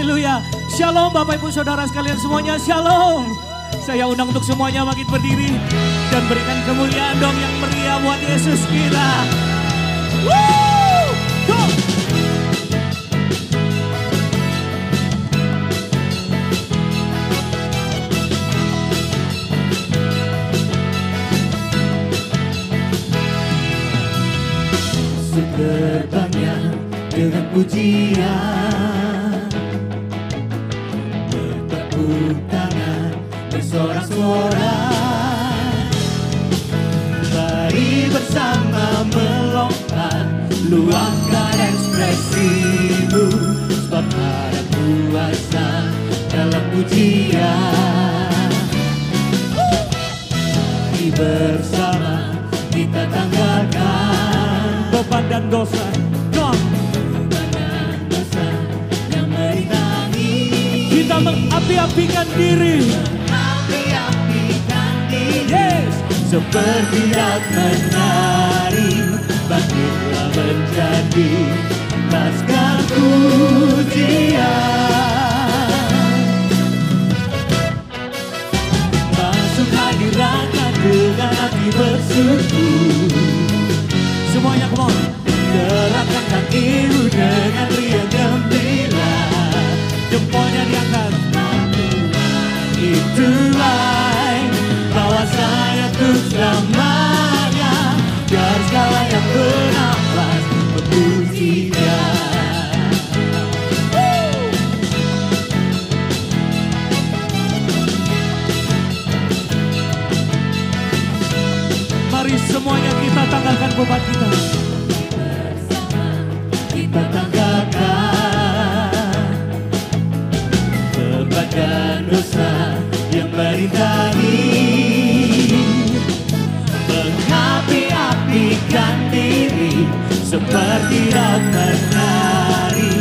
Haleluya. Shalom Bapak Ibu Saudara sekalian semuanya. Shalom. Saya undang untuk semuanya makin berdiri. Dan berikan kemuliaan dong yang meriah buat Yesus kita. Woo! Go! Terbangnya dengan pujian, bertepuk tangan bersorak-sorak, mari bersama melompat, luangkan ekspresimu, sebab ada kuasa dalam pujian. Mari bersama kita tanggalkan beban dan dosa. beban dan dosa yang merintangi. Kita mengapi-apikan diri. Mengapi-apikan diri. Yes. Seperti dat menari, bangkitlah menjadi laskar pujian. Masuk hadiratnya dengan hati bersujud. Semuanya come on. Gerakkan kakimu dengan riang gembira, Jempolnya diangkat. itulah bahwa saya untuk selamanya, biar segala yang bernafas memuji Dia. Mari semuanya kita tanggalkan beban kita. Kita tanggalkan beban dan dosa yang merintangi, mengapi-apikan diri seperti daun menari,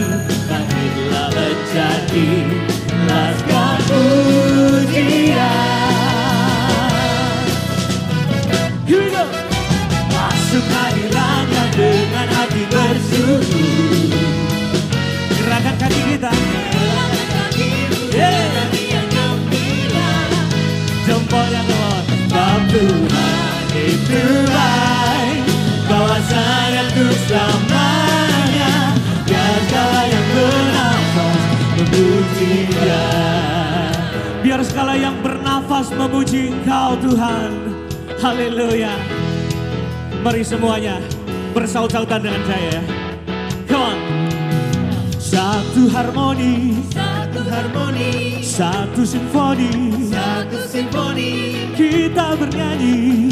bangkitlah menjadi laskar pujian. Here we go. Masuk hadiratnya dengan hati bersujud. Gerakan kaki kita. Gerakan kakimu dengan hati yang gembira. Jempolnya come on. Sebab Tuhan itu baik, bahwa saya untuk selamanya, biar segala yang bernafas memuji Dia. Biar segala yang bernafas memuji Engkau Tuhan. Haleluya. Mari semuanya bersaut-sautan dengan saya. Come on. Satu harmoni, Satu harmoni, satu simfoni, satu simfoni, kita bernyanyi,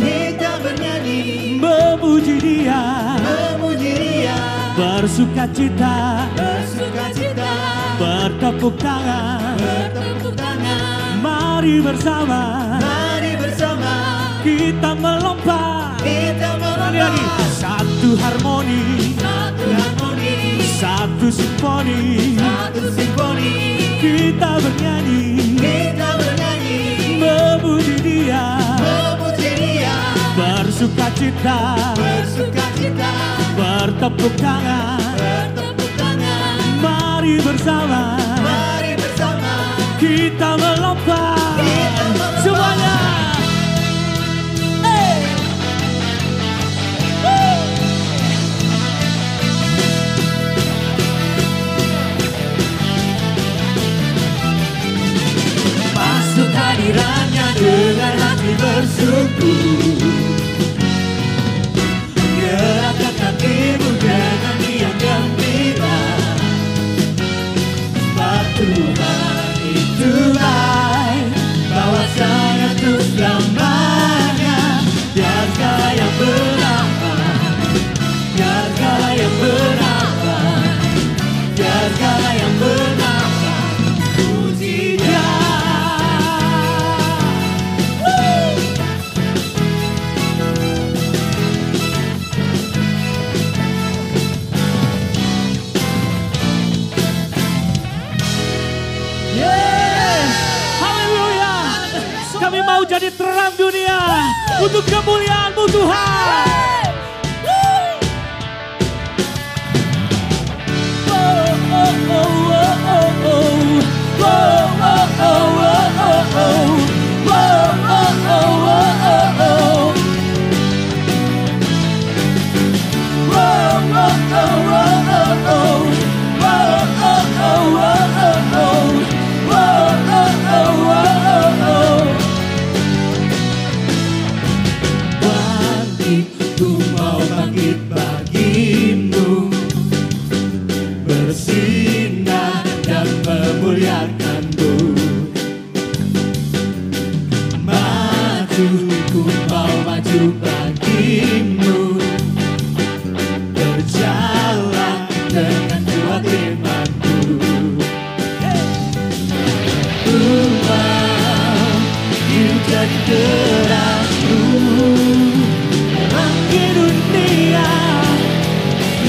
memuji Dia, memuji Dia, bersukacita, bersukacita, bertepuk tangan. bertepuk tangan. Mari bersama Mari bersama kita melompat. kita Sekali lagi. melompat. Satu harmoni, Satu harmoni, satu simfoni, satu simfoni, kita bernyanyi, memuji Dia, memuji Dia, bersukacita, bersukacita, bertepuk tangan. bertepuk tangan. Mari bersama Mari bersama kita melompat. kita melompat. Semuanya. Hey. Woo. Masuk hadiratnya dengan hati bersyukur. Gerakkan kakimu dengan riang gembira. Sebab Tuhan itu baik, bahwa saya untuk selamanya, biar segala yang bernafas, biar segala yang bernafas, biar segala yang bernafas puji Dia. Yes. Haleluya. Kami mau jadi terang dunia untuk kemuliaan-Mu Tuhan. Oh, oh, oh, oh, oh, oh.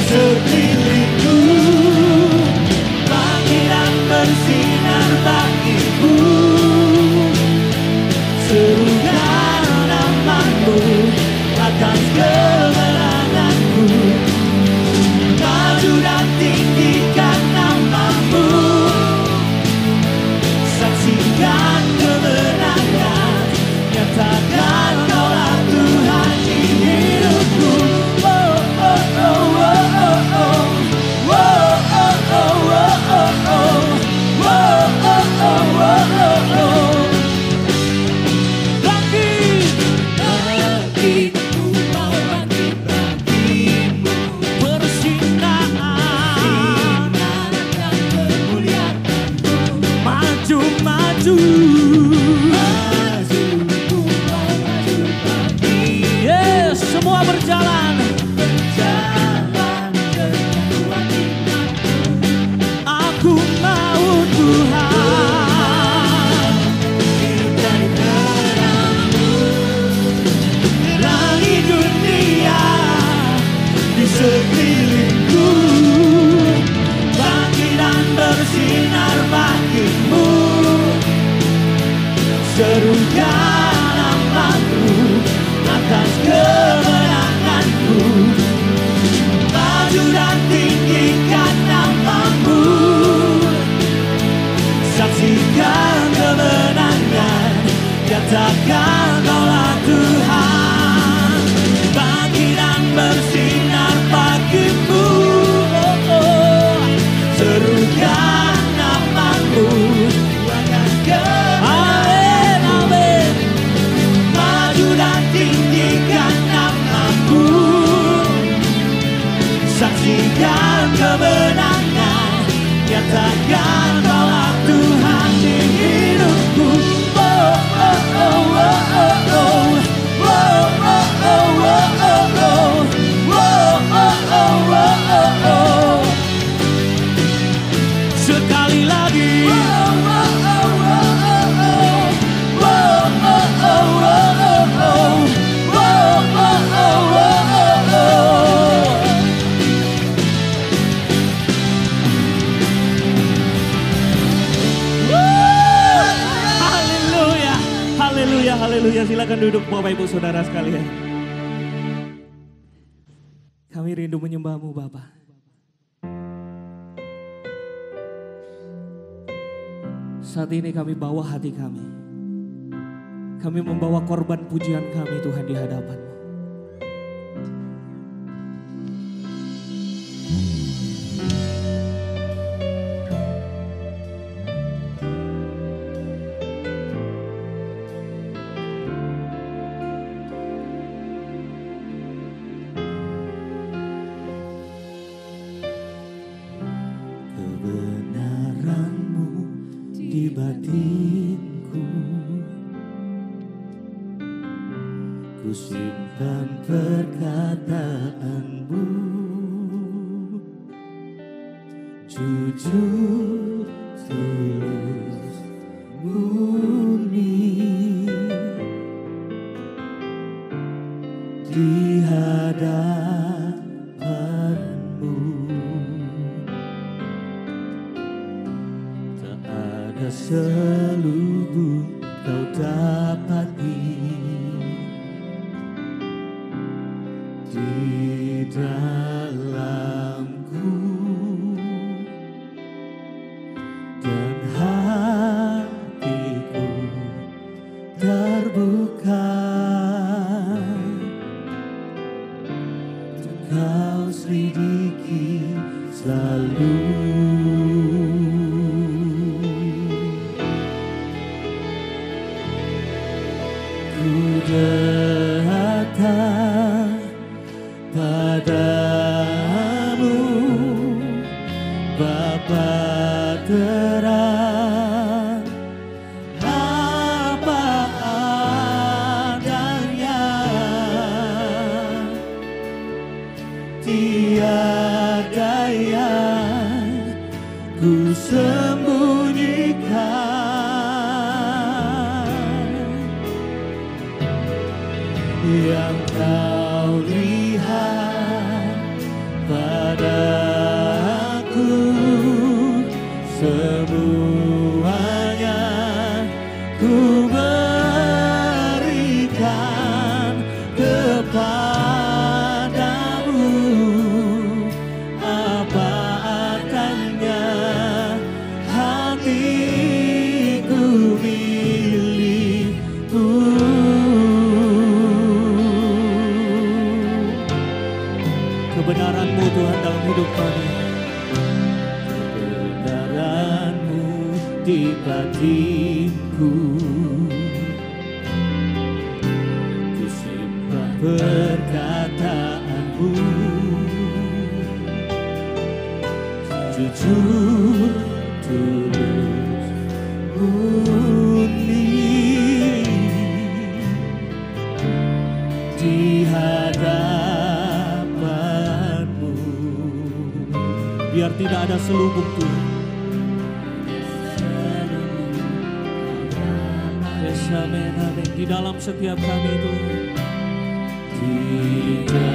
sekelilingku, panggilan bersinar bagiku, serukan namamu atas kemenanganku, maju dan tinggikan namamu, saksikan kemenangan, nyatakan kaulah Tuhan di hidupku. Yes, semua berjalan. Aku mau Tuhan, terangi dunia di sekelilingku, bangkitan bersinar bagimu, serukan namaku atas kemenanganku, maju dan tinggikan namamu, saksikan kemenangan, nyatakan kaulah Tuhan, bangkitan bersinar bagimu, serukan namamu, akan amin, amin, maju dan tinggikan namamu, saksikan kemenangan, nyatakan kaulah Tuhan di hidupku. Sekali lagi. Haleluya, silakan duduk Bapak Ibu Saudara sekalian. Kami rindu menyembah-Mu Bapa. Saat ini kami bawa hati kami. Kami membawa korban pujian kami Tuhan di hadapan-Mu. Di batinku ku simpan perkataan-Mu, jujur, tulus, murni di hadapan-Mu. Selubung kau dapati di dalamku, dan hatiku terbuka untuk kau selidiki selalu. Datang padamu Bapa terang, apa adanya, tiada yang ku sembunyikan. Yang kau lihat pada semuanya ku berikan kepadamu. Apa adanya hatiku milikmu. Kebenaran-Mu Tuhan dalam hidup kami, kebenaran-Mu di batinku, ku simpan perkataan-Mu, jujur, tulus, murni di hadapan-Mu. Biar tidak ada selubung Tuhan. Di dalam setiap kami Tuhan, di dalamku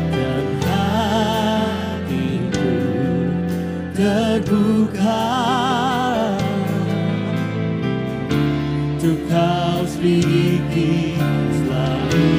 dan hatiku terbuka untuk Kau selidiki selalu.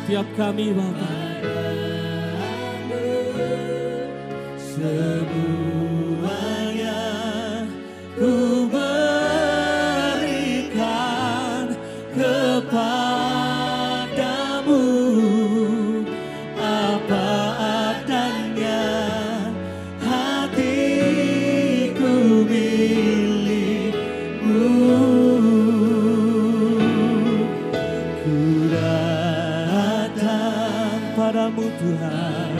Setiap kami Bapa, semuanya ku berikan kepadamu, apa adanya hatiku milikmu. Ku datang padamu Tuhan,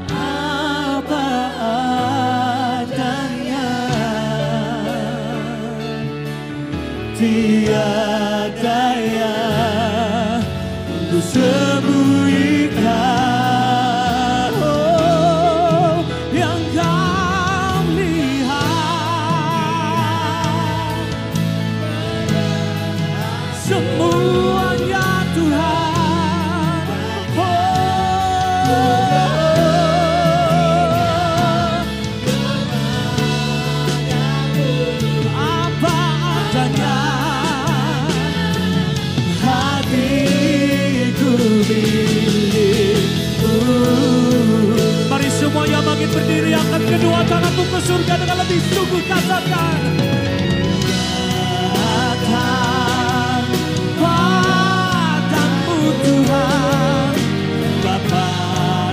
apa adanya, tiada yang ku sembunyikan. Oh, yang kau lihat semuanya Tuhan. Apa adanya hatiku milikmu. Mari semuanya bangkit berdiri, angkat kedua tanganmu ke surga dengan lebih sungguh, katakan datang padamu Tuhan, Bapa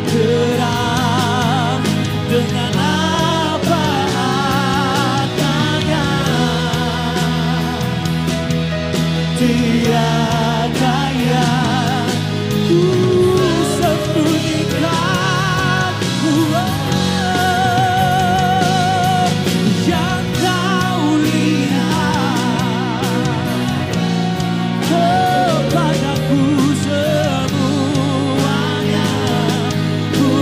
terang dengan apa adanya, tiada yang ku sembunyikan. Yang kau lihat kepadaku semuanya ku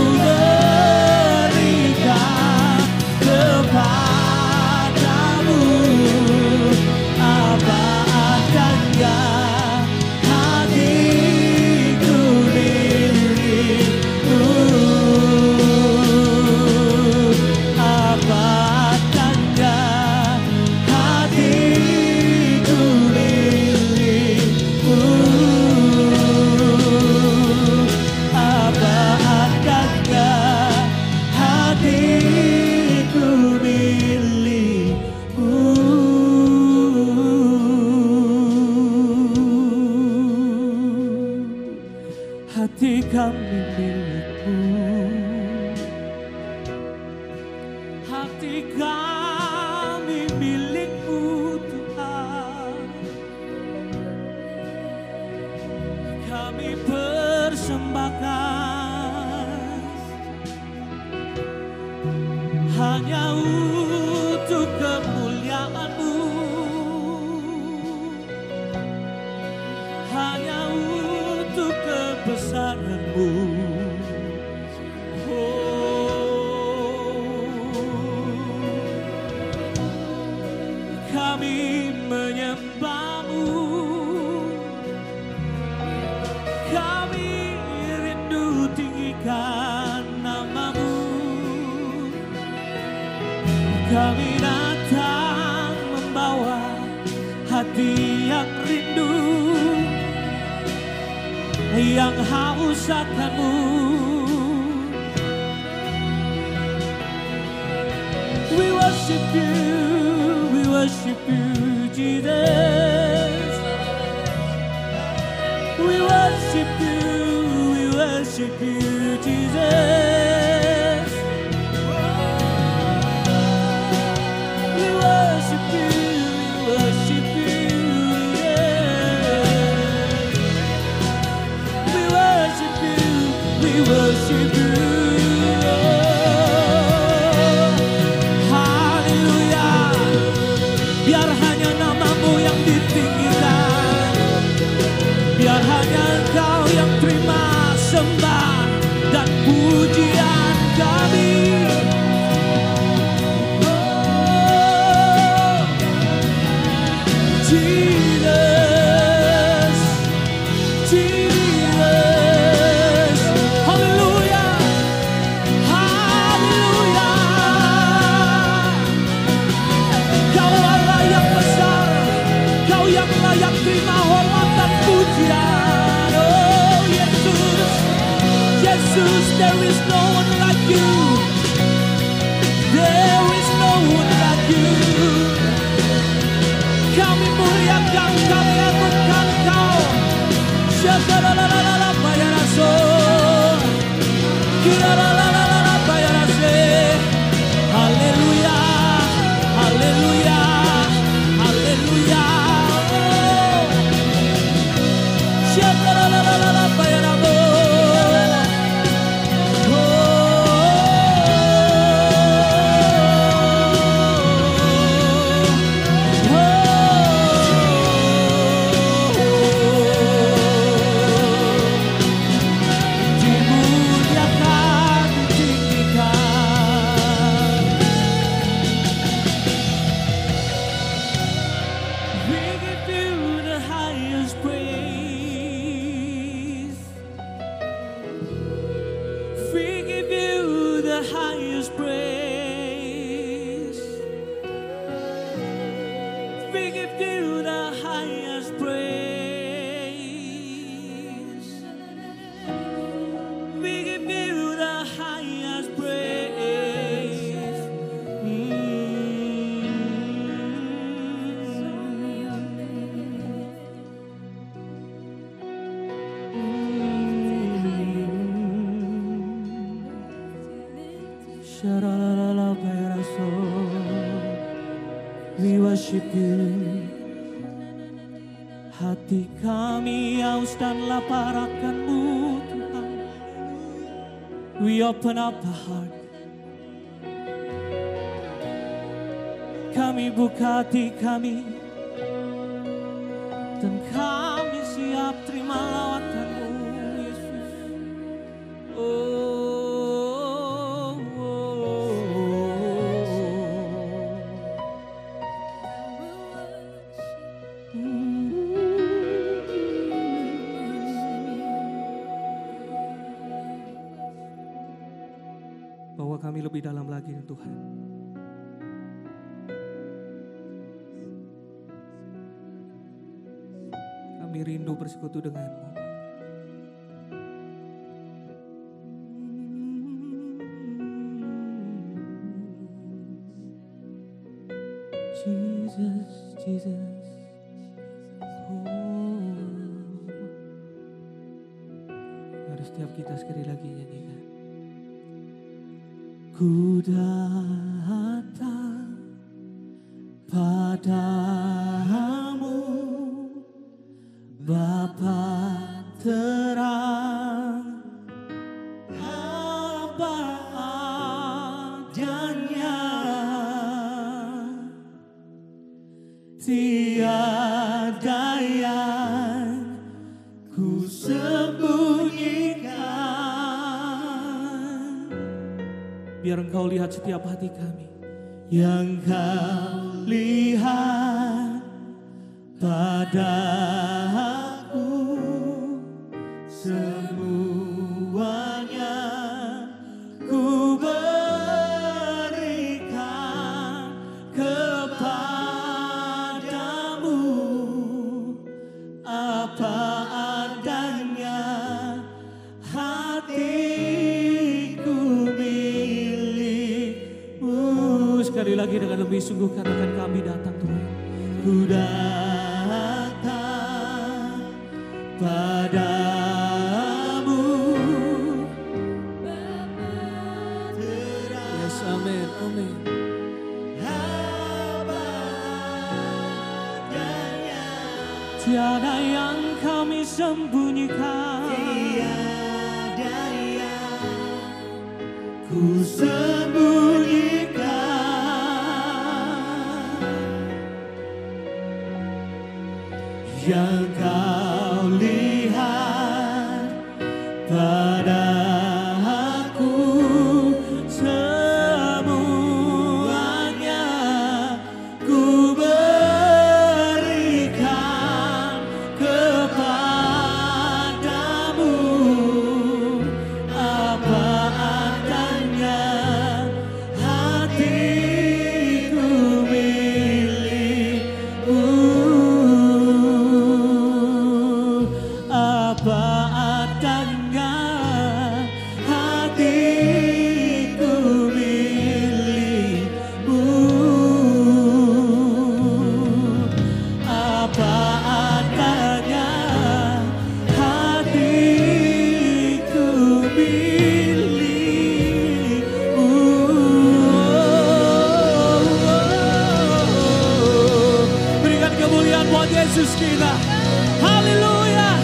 berikan kepadamu, apa adanya hatiku milikmu, apa adanya hatiku milikmu, apa adanya hatiku milikmu. Hati kami milikmu, hati kami milikmu Tuhan. Kami persembahkan hanya untuk kemuliaan-Mu, hanya untuk kebesaran-Mu. Kami menyembah-Mu, kami rindu tinggikan nama-Mu. Kami datang membawa hati yang rindu, yang haus akan-Mu. We worship You, we worship You, Jesus. We worship You, we worship You, Jesus. We worship You, we worship You, yes. We worship You, we worship You. Biar hanya nama-Mu yang ditinggikan, biar hanya Engkau yang terima sembah dan puji agungkan, kami agungkan Kau. Syakalalalala bayaraso, kiralalalala bayarase. Haleluya, haleluya, haleluya. Syakalalalala bayarabo. We worship you. Hati kami haus dan lapar akan-Mu Tuhan. We open up our heart. Kami buka hati kami dan kami siap terima lawatan-Mu Yesus. Bawa kami lebih dalam lagi Tuhan. Kami rindu bersekutu dengan-Mu. Jesus, Jesus. Mari setiap kita sekali lagi nyanyikan. Ku datang padamu, Bapa terang, apa adanya, tiada yang ku sembunyikan. Biar Engkau lihat setiap hati kami, yang Kau lihat pada aku, semuanya ku berikan kepadamu, apa adanya hatiku milik-Mu. Sekali lagi dengan lebih sungguh katakan, kami datang Tuhan. Ku datang padamu, yes, amin, amin. Tiada yang kami sembunyikan, tiada yang ku sembunyikan, yang Kau lihat pada aku, semuanya ku berikan kepadamu, apa adanya hatiku milik-Mu. Yesus kita. Haleluya,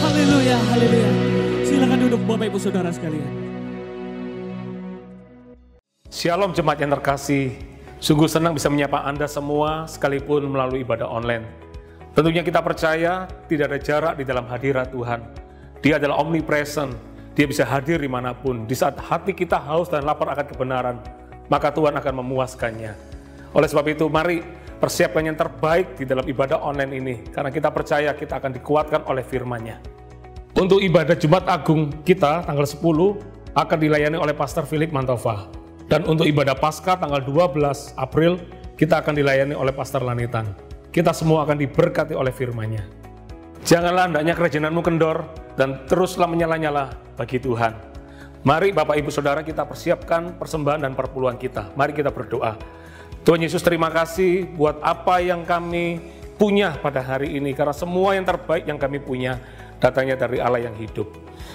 haleluya, haleluya. Silakan duduk Bapak Ibu Saudara sekalian. Shalom jemaat yang terkasih, sungguh senang bisa menyapa Anda semua sekalipun melalui ibadah online. Tentunya kita percaya tidak ada jarak di dalam hadirat Tuhan. Dia adalah omnipresent, Dia bisa hadir dimanapun. Di saat hati kita haus dan lapar akan kebenaran, maka Tuhan akan memuaskannya. Oleh sebab itu, mari persiapkan yang terbaik di dalam ibadah online ini, karena kita percaya kita akan dikuatkan oleh firman-Nya. Untuk ibadah Jumat Agung kita tanggal 10 akan dilayani oleh Pastor Philip Mantova. Dan untuk ibadah Paskah tanggal 12 April kita akan dilayani oleh Pastor Lanitan. Kita semua akan diberkati oleh firman-Nya. Janganlah hendaknya kerajananmu kendor dan teruslah menyala-nyala bagi Tuhan. Mari Bapak Ibu Saudara kita persiapkan persembahan dan perpuluhan kita. Mari kita berdoa. Tuhan Yesus, terima kasih buat apa yang kami punya pada hari ini. Karena semua yang terbaik yang kami punya datangnya dari Allah yang hidup.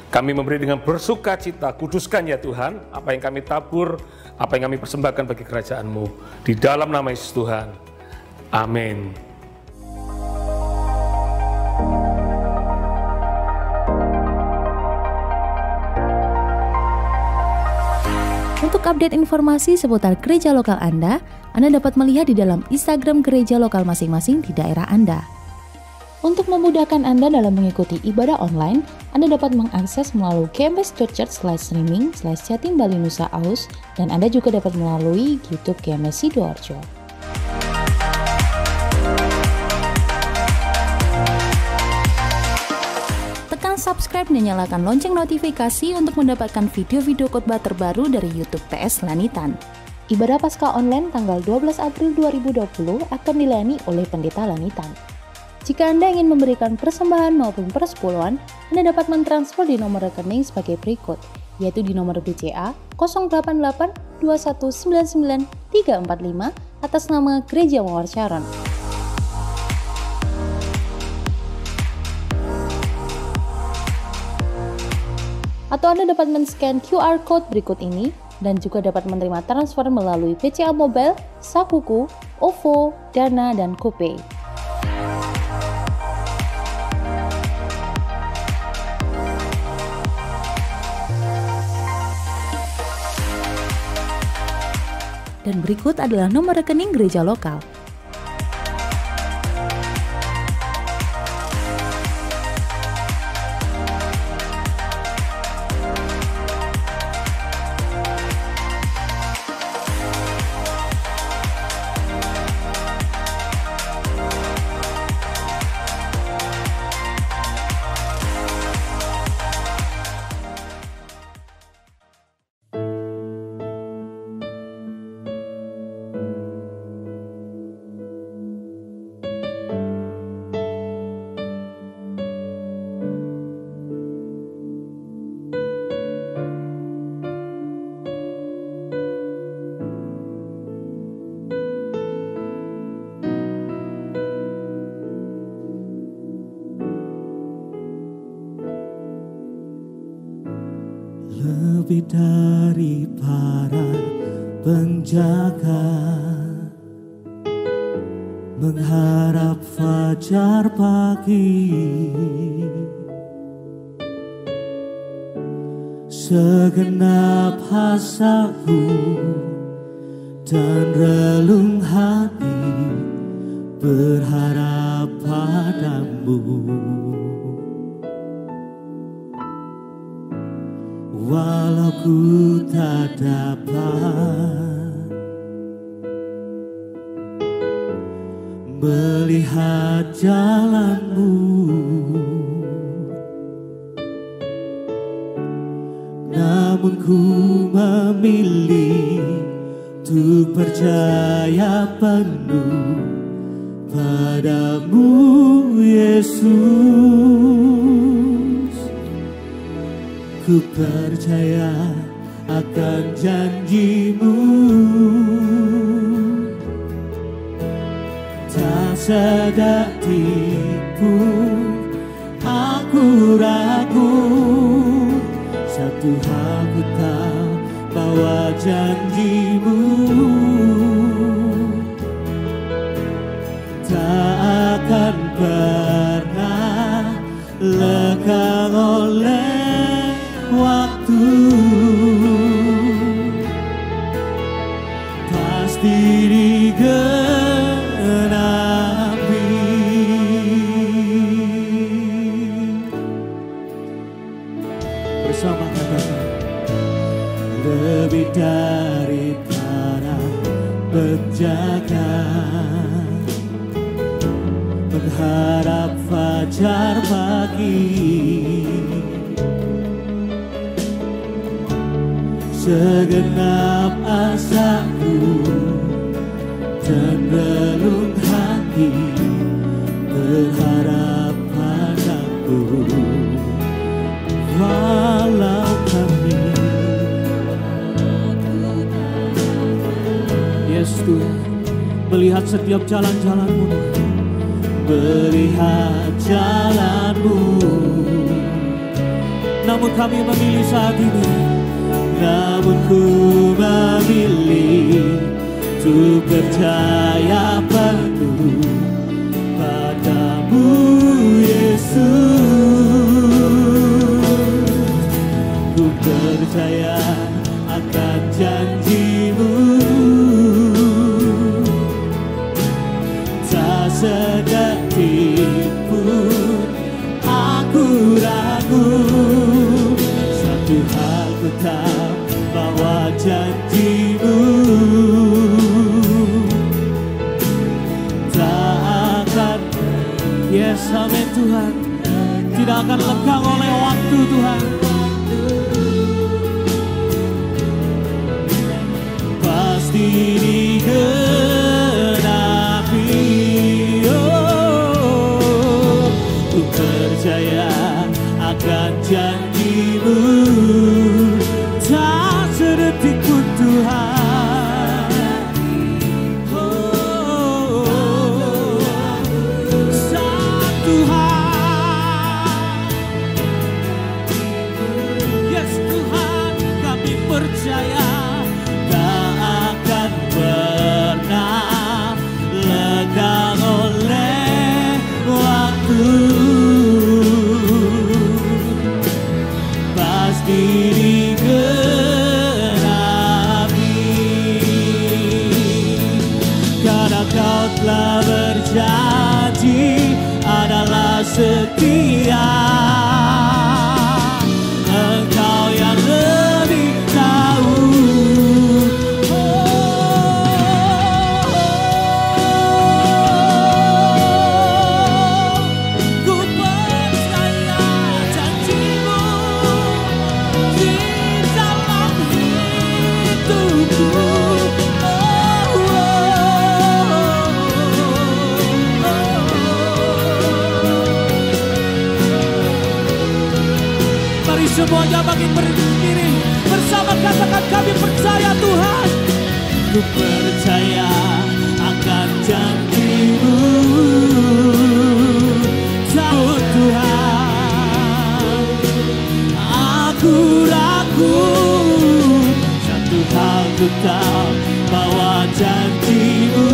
Kami memberi dengan bersuka cita, kuduskan ya Tuhan, apa yang kami tabur, apa yang kami persembahkan bagi kerajaan-Mu. Di dalam nama Yesus Tuhan. Amin. Untuk update informasi seputar gereja lokal Anda dapat melihat di dalam Instagram gereja lokal masing-masing di daerah Anda. Untuk memudahkan Anda dalam mengikuti ibadah online, Anda dapat mengakses melalui gms.church/streaming/Jatim Bali Nusa Aus, dan Anda juga dapat melalui YouTube GMS Sidoarjo. Tekan subscribe dan nyalakan lonceng notifikasi untuk mendapatkan video-video khotbah terbaru dari YouTube TS Lanitan. Ibadah Paskah online tanggal 12 April 2020 akan dilayani oleh Pendeta Lanitan. Jika Anda ingin memberikan persembahan maupun persepuluhan, Anda dapat mentransfer di nomor rekening sebagai berikut, yaitu di nomor BCA 088 2199 345 atas nama Gereja Mawar Sharon. Atau Anda dapat men-scan QR Code berikut ini dan juga dapat menerima transfer melalui BCA Mobile, Sakuku, OVO, Dana, dan GoPay. Dan berikut adalah nomor rekening gereja lokal. Lebih dari para penjaga mengharap fajar pagi, segenap hasaku dan relung hati berharap padamu. Walau ku tak dapat melihat jalanmu, namun ku memilih untuk percaya penuh padamu, Yesus. Ku percaya akan janjimu, tak sedetik pun aku ragu. Satu hal ku tahu, bahwa janjimu tak akan menjaga, mengharap fajar pagi. Segenap asaku dan relung hati berharap padaku. Walau kami, yes Tuhan, melihat setiap jalan-jalan-Mu, melihat jalan-Mu. Namun kami memilih saat ini, namun ku memilih untuk percaya penuh padamu Yesus. Ku percaya akan janji-Mu, tak sedetik pun aku ragu. Satu hal ku tahu, bahwa janji-Mu tak akan, yes amin Tuhan, tidak akan lekang oleh waktu Tuhan. Pasti digenapi, oh, ku percaya akan janji-Mu, tak sedetik pun Tuhan. Oh, satu hal, yes Tuhan, kami percaya tak akan pernah lekang oleh waktu. Pasti digenapi, karena Kau telah berjanji adalah setia. Engkau yang lebih tahu. Ku percaya janji-Mu di dalam hidupku. Mari semuanya makin berdiri bersama, katakan kami percaya Tuhan. Ku percaya akan janji-Mu, Tuhan. Aku ragu, satu hal ku tahu, bahwa janji-Mu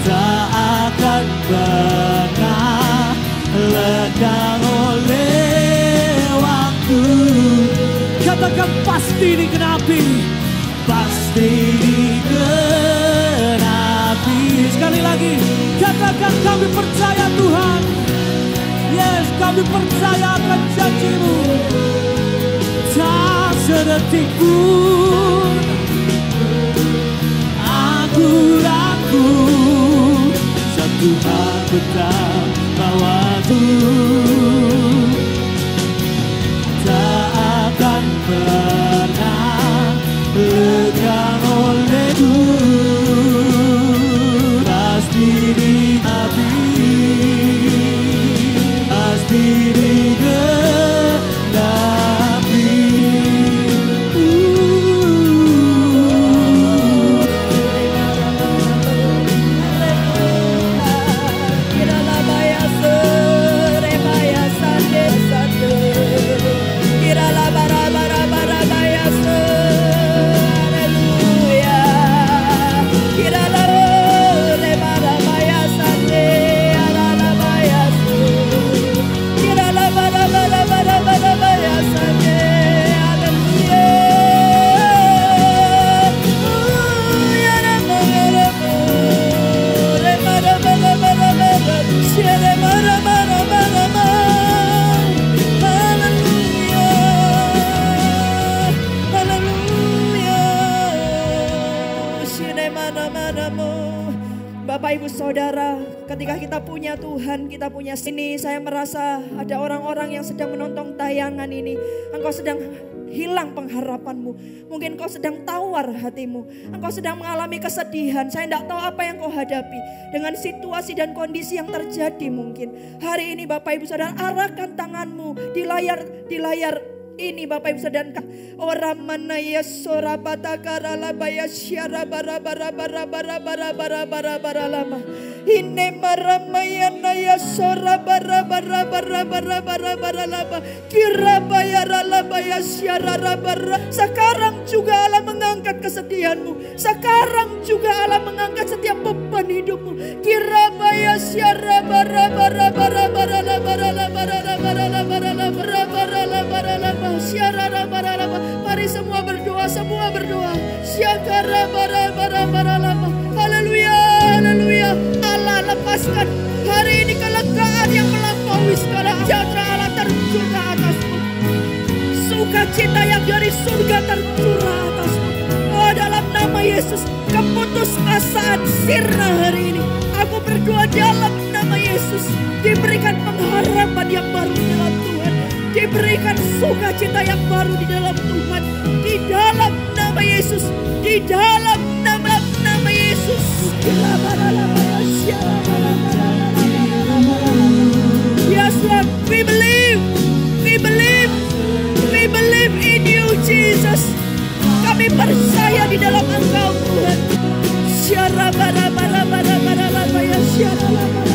tak akan pernah lekang oleh waktu. Katakan pasti digenapi, pasti digenapi. Sekali lagi, katakan kami percaya Tuhan. Yes, kami percaya akan janji-Mu, tak sedetik pun aku ragu. Satu hal ku tahu, bahwa Tuhan tak akan pernah lekang olehku. Pasti digenapi, pasti digenapi. Bapak Ibu Saudara, ketika kita punya Tuhan, kita punya sini, saya merasa ada orang-orang yang sedang menonton tayangan ini. Engkau sedang hilang pengharapanmu. Mungkin kau sedang tawar hatimu. Engkau sedang mengalami kesedihan. Saya tidak tahu apa yang kau hadapi. Dengan situasi dan kondisi yang terjadi mungkin. Hari ini Bapak Ibu Saudara, arahkan tanganmu di layar ini Bapak Ibu Saudara. Orang mana ya sora batakara labaya syara bara bara bara bara bara bara bara bara lama. Ine maramaya naya sora bara bara bara bara bara bara lama. Kira bayara labaya syara bara. Sekarang juga Allah mengangkat kesedihanmu. Sekarang juga Allah mengangkat setiap beban hidupmu. Kira bayara syara bara bara bara bara bara bara bara bara bara bara bara bara. Mari semua berdoa, semua berdoa. Syakara bara bara bara lama. Haleluya, haleluya. Allah lepaskan hari ini kelegaan yang melampaui segala sejahtera Allah tercurah atasmu. Sukacita yang dari surga tercurah atasmu. Oh, dalam nama Yesus, keputusasaan sirna hari ini. Aku berdoa dalam nama Yesus, diberikan pengharapan yang baru di dalam Tuhan. Diberikan sukacita yang baru di dalam Tuhan. Di dalam nama Yesus. Di dalam nama Yesus. Yes Lord, we believe. We believe. We believe in you Jesus. Kami percaya di dalam Engkau Tuhan. Syara bara bara bara bara bara ya syara bara bara.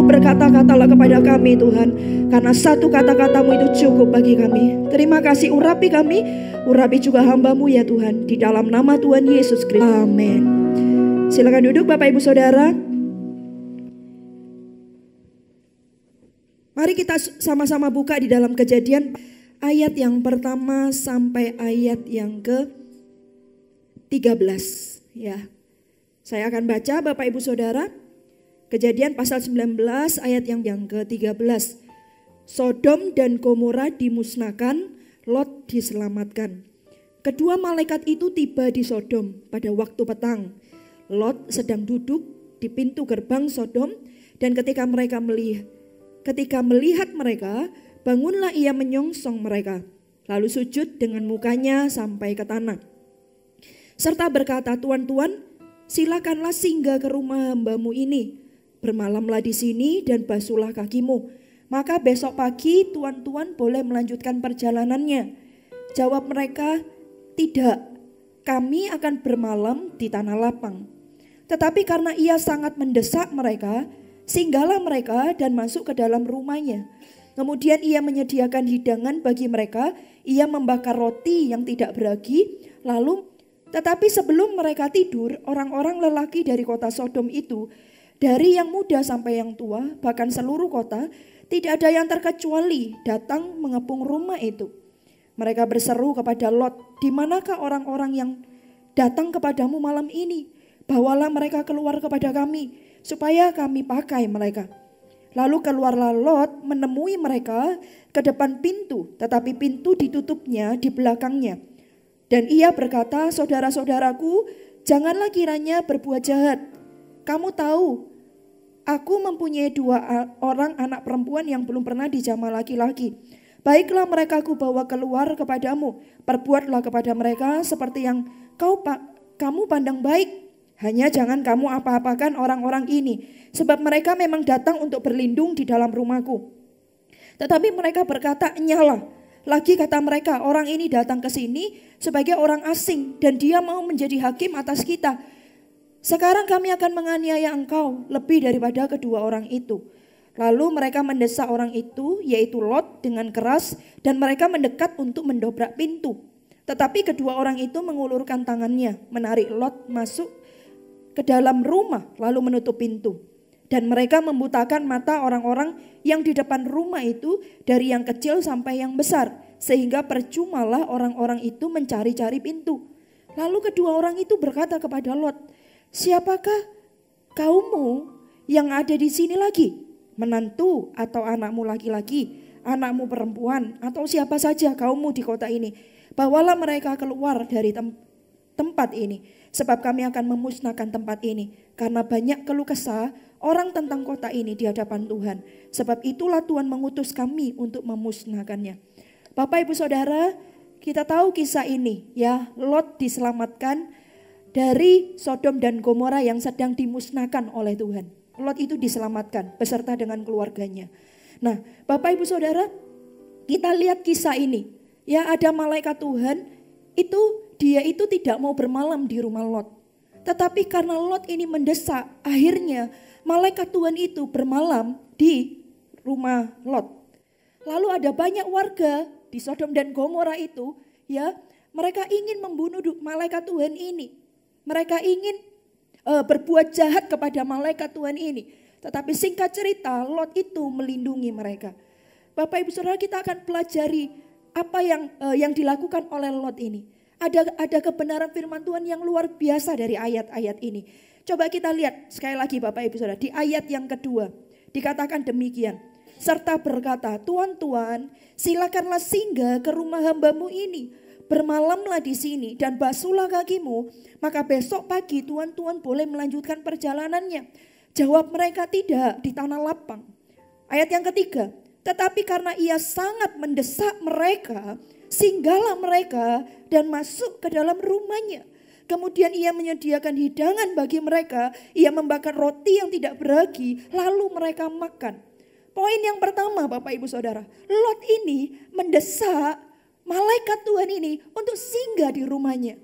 Berkata-katalah kepada kami Tuhan, karena satu kata-katamu itu cukup bagi kami. Terima kasih, urapi kami, urapi juga hamba-Mu ya Tuhan, di dalam nama Tuhan Yesus Kristus. Amin. Silakan duduk Bapak Ibu Saudara. Mari kita sama-sama buka di dalam Kejadian ayat yang pertama sampai ayat yang ke-13 ya. Saya akan baca Bapak Ibu Saudara. Kejadian pasal 19 ayat yang ke-13. Sodom dan Gomora dimusnahkan, Lot diselamatkan. Kedua malaikat itu tiba di Sodom pada waktu petang. Lot sedang duduk di pintu gerbang Sodom, dan ketika melihat mereka, bangunlah ia menyongsong mereka, lalu sujud dengan mukanya sampai ke tanah. Serta berkata, Tuan-tuan, silakanlah singgah ke rumah hamba-Mu ini. Bermalamlah di sini dan basuhlah kakimu. Maka besok pagi tuan-tuan boleh melanjutkan perjalanannya. Jawab mereka, tidak, kami akan bermalam di tanah lapang. Tetapi karena ia sangat mendesak mereka, singgahlah mereka dan masuk ke dalam rumahnya. Kemudian ia menyediakan hidangan bagi mereka, ia membakar roti yang tidak beragi. Tetapi sebelum mereka tidur, orang-orang lelaki dari kota Sodom itu, dari yang muda sampai yang tua, bahkan seluruh kota, tidak ada yang terkecuali datang mengepung rumah itu. Mereka berseru kepada Lot, di manakah orang-orang yang datang kepadamu malam ini? Bawalah mereka keluar kepada kami, supaya kami pakai mereka. Lalu keluarlah Lot menemui mereka ke depan pintu, tetapi pintu ditutupnya di belakangnya. Dan ia berkata, saudara-saudaraku, janganlah kiranya berbuat jahat. Kamu tahu Aku mempunyai 2 orang anak perempuan yang belum pernah dijamah laki-laki. Baiklah mereka aku bawa keluar kepadamu. Perbuatlah kepada mereka seperti yang kamu pandang baik. Hanya jangan kamu apa-apakan orang-orang ini. Sebab mereka memang datang untuk berlindung di dalam rumahku. Tetapi mereka berkata, "Nyalah." Lagi kata mereka, "Orang ini datang ke sini sebagai orang asing dan dia mau menjadi hakim atas kita. Sekarang kami akan menganiaya engkau lebih daripada kedua orang itu." Lalu mereka mendesak orang itu, yaitu Lot, dengan keras dan mereka mendekat untuk mendobrak pintu. Tetapi kedua orang itu mengulurkan tangannya, menarik Lot masuk ke dalam rumah lalu menutup pintu. Dan mereka membutakan mata orang-orang yang di depan rumah itu dari yang kecil sampai yang besar. Sehingga percumalah orang-orang itu mencari-cari pintu. Lalu kedua orang itu berkata kepada Lot, "Siapakah kaummu yang ada di sini lagi? Menantu atau anakmu laki-laki, anakmu perempuan, atau siapa saja kaummu di kota ini? Bawalah mereka keluar dari tempat ini, sebab kami akan memusnahkan tempat ini. Karena banyak keluh kesah orang tentang kota ini di hadapan Tuhan. Sebab itulah Tuhan mengutus kami untuk memusnahkannya." Bapak Ibu Saudara, kita tahu kisah ini ya, Lot diselamatkan dari Sodom dan Gomora yang sedang dimusnahkan oleh Tuhan. Lot itu diselamatkan beserta dengan keluarganya. Nah, Bapak Ibu Saudara, kita lihat kisah ini. Ya, ada malaikat Tuhan dia itu tidak mau bermalam di rumah Lot. Tetapi karena Lot ini mendesak, akhirnya malaikat Tuhan itu bermalam di rumah Lot. Lalu ada banyak warga di Sodom dan Gomora itu, ya, mereka ingin membunuh malaikat Tuhan ini. Mereka ingin berbuat jahat kepada malaikat Tuhan ini. Tetapi singkat cerita, Lot itu melindungi mereka. Bapak Ibu Saudara, kita akan pelajari apa yang dilakukan oleh Lot ini. Ada kebenaran firman Tuhan yang luar biasa dari ayat-ayat ini. Coba kita lihat sekali lagi Bapak Ibu Saudara, di ayat yang kedua dikatakan demikian. Serta berkata, "Tuan-tuan, silakanlah singgah ke rumah hambamu ini. Bermalamlah di sini dan basuhlah kakimu. Maka besok pagi tuan-tuan boleh melanjutkan perjalanannya." Jawab mereka, "Tidak, di tanah lapang." Ayat yang ketiga, tetapi karena ia sangat mendesak mereka, singgahlah mereka dan masuk ke dalam rumahnya. Kemudian ia menyediakan hidangan bagi mereka, ia membakar roti yang tidak beragi, lalu mereka makan. Poin yang pertama Bapak Ibu Saudara, Lot ini mendesak malaikat Tuhan ini untuk singgah di rumahnya.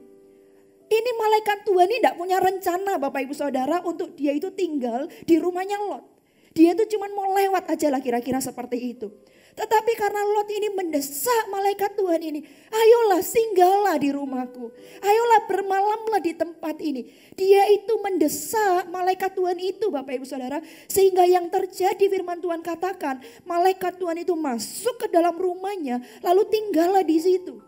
Ini malaikat Tuhan ini tidak punya rencana Bapak Ibu Saudara untuk dia itu tinggal di rumahnya Lot. Dia itu cuma mau lewat aja lah kira-kira seperti itu. Tetapi karena Lot ini mendesak malaikat Tuhan ini, "Ayolah singgahlah di rumahku. Ayolah bermalamlah di tempat ini." Dia itu mendesak malaikat Tuhan itu Bapak Ibu Saudara. Sehingga yang terjadi firman Tuhan katakan, malaikat Tuhan itu masuk ke dalam rumahnya lalu tinggallah di situ.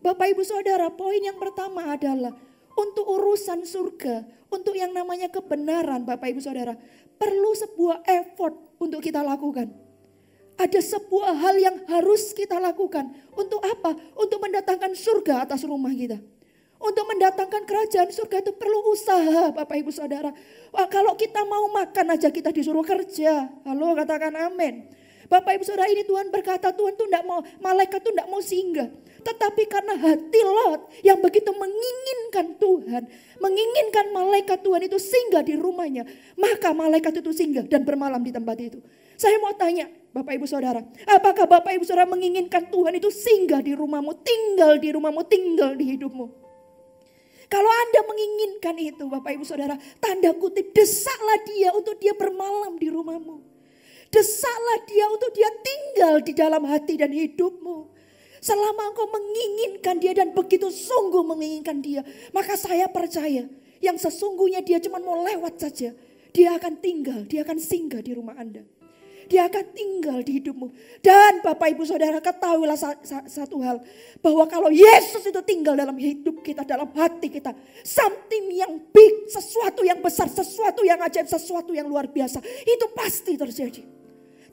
Bapak Ibu Saudara, poin yang pertama adalah untuk urusan surga, untuk yang namanya kebenaran Bapak Ibu Saudara, perlu sebuah effort untuk kita lakukan. Ada sebuah hal yang harus kita lakukan. Untuk apa? Untuk mendatangkan surga atas rumah kita. Untuk mendatangkan kerajaan surga itu perlu usaha Bapak Ibu Saudara. Wah, kalau kita mau makan aja kita disuruh kerja. Halo, katakan amin. Bapak Ibu Saudara, ini Tuhan berkata, Tuhan tuh enggak mau, malaikat tuh enggak mau singgah. Tetapi karena hati Lot yang begitu menginginkan Tuhan, menginginkan malaikat Tuhan itu singgah di rumahnya, maka malaikat itu singgah dan bermalam di tempat itu. Saya mau tanya Bapak Ibu Saudara, apakah Bapak Ibu Saudara menginginkan Tuhan itu singgah di rumahmu, tinggal di rumahmu, tinggal di hidupmu? Kalau Anda menginginkan itu Bapak Ibu Saudara, tanda kutip desaklah dia untuk dia bermalam di rumahmu. Desaklah dia untuk dia tinggal di dalam hati dan hidupmu. Selama engkau menginginkan dia dan begitu sungguh menginginkan dia, maka saya percaya yang sesungguhnya dia cuma mau lewat saja. Dia akan tinggal, dia akan singgah di rumah Anda. Dia akan tinggal di hidupmu. Dan Bapak Ibu Saudara, ketahuilah satu hal, bahwa kalau Yesus itu tinggal dalam hidup kita, dalam hati kita, something yang big, sesuatu yang besar, sesuatu yang ajaib, sesuatu yang luar biasa, itu pasti terjadi.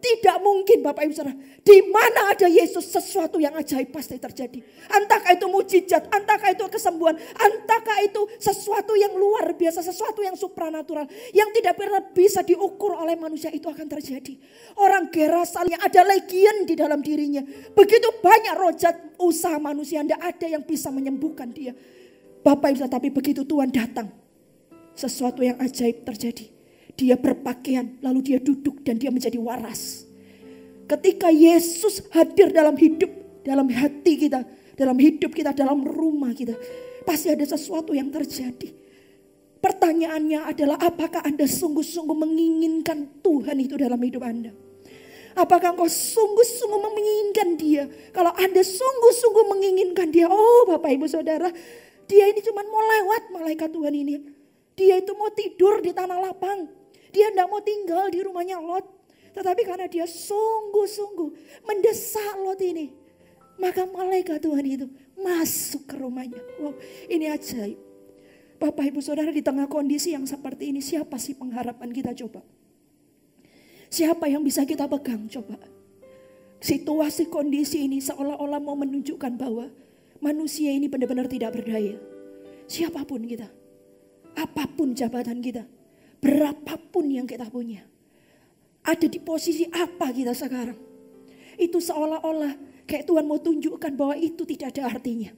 Tidak mungkin Bapak Ibu Saudara. Di mana ada Yesus sesuatu yang ajaib pasti terjadi. Entahkah itu mujizat, entahkah itu kesembuhan, entahkah itu sesuatu yang luar biasa, sesuatu yang supranatural. Yang tidak pernah bisa diukur oleh manusia itu akan terjadi. Orang Gerasalnya ada legion di dalam dirinya. Begitu banyak rojat usaha manusia, tidak ada yang bisa menyembuhkan dia. Bapak Ibu, tapi begitu Tuhan datang, sesuatu yang ajaib terjadi. Dia berpakaian, lalu dia duduk dan dia menjadi waras. Ketika Yesus hadir dalam hidup, dalam hati kita, dalam hidup kita, dalam rumah kita, pasti ada sesuatu yang terjadi. Pertanyaannya adalah, apakah Anda sungguh-sungguh menginginkan Tuhan itu dalam hidup Anda? Apakah engkau sungguh-sungguh menginginkan dia? Kalau Anda sungguh-sungguh menginginkan dia, oh Bapak Ibu Saudara, dia ini cuma mau lewat malaikat Tuhan ini. Dia itu mau tidur di tanah lapang. Dia tidak mau tinggal di rumahnya Lot. Tetapi karena dia sungguh-sungguh mendesak Lot ini, maka malaikat Tuhan itu masuk ke rumahnya. Wow, ini ajaib. Bapak Ibu Saudara, di tengah kondisi yang seperti ini, siapa sih pengharapan kita coba? Siapa yang bisa kita pegang coba? Situasi kondisi ini seolah-olah mau menunjukkan bahwa manusia ini benar-benar tidak berdaya. Siapapun kita, apapun jabatan kita, berapapun yang kita punya, ada di posisi apa kita sekarang, itu seolah-olah kayak Tuhan mau tunjukkan bahwa itu tidak ada artinya.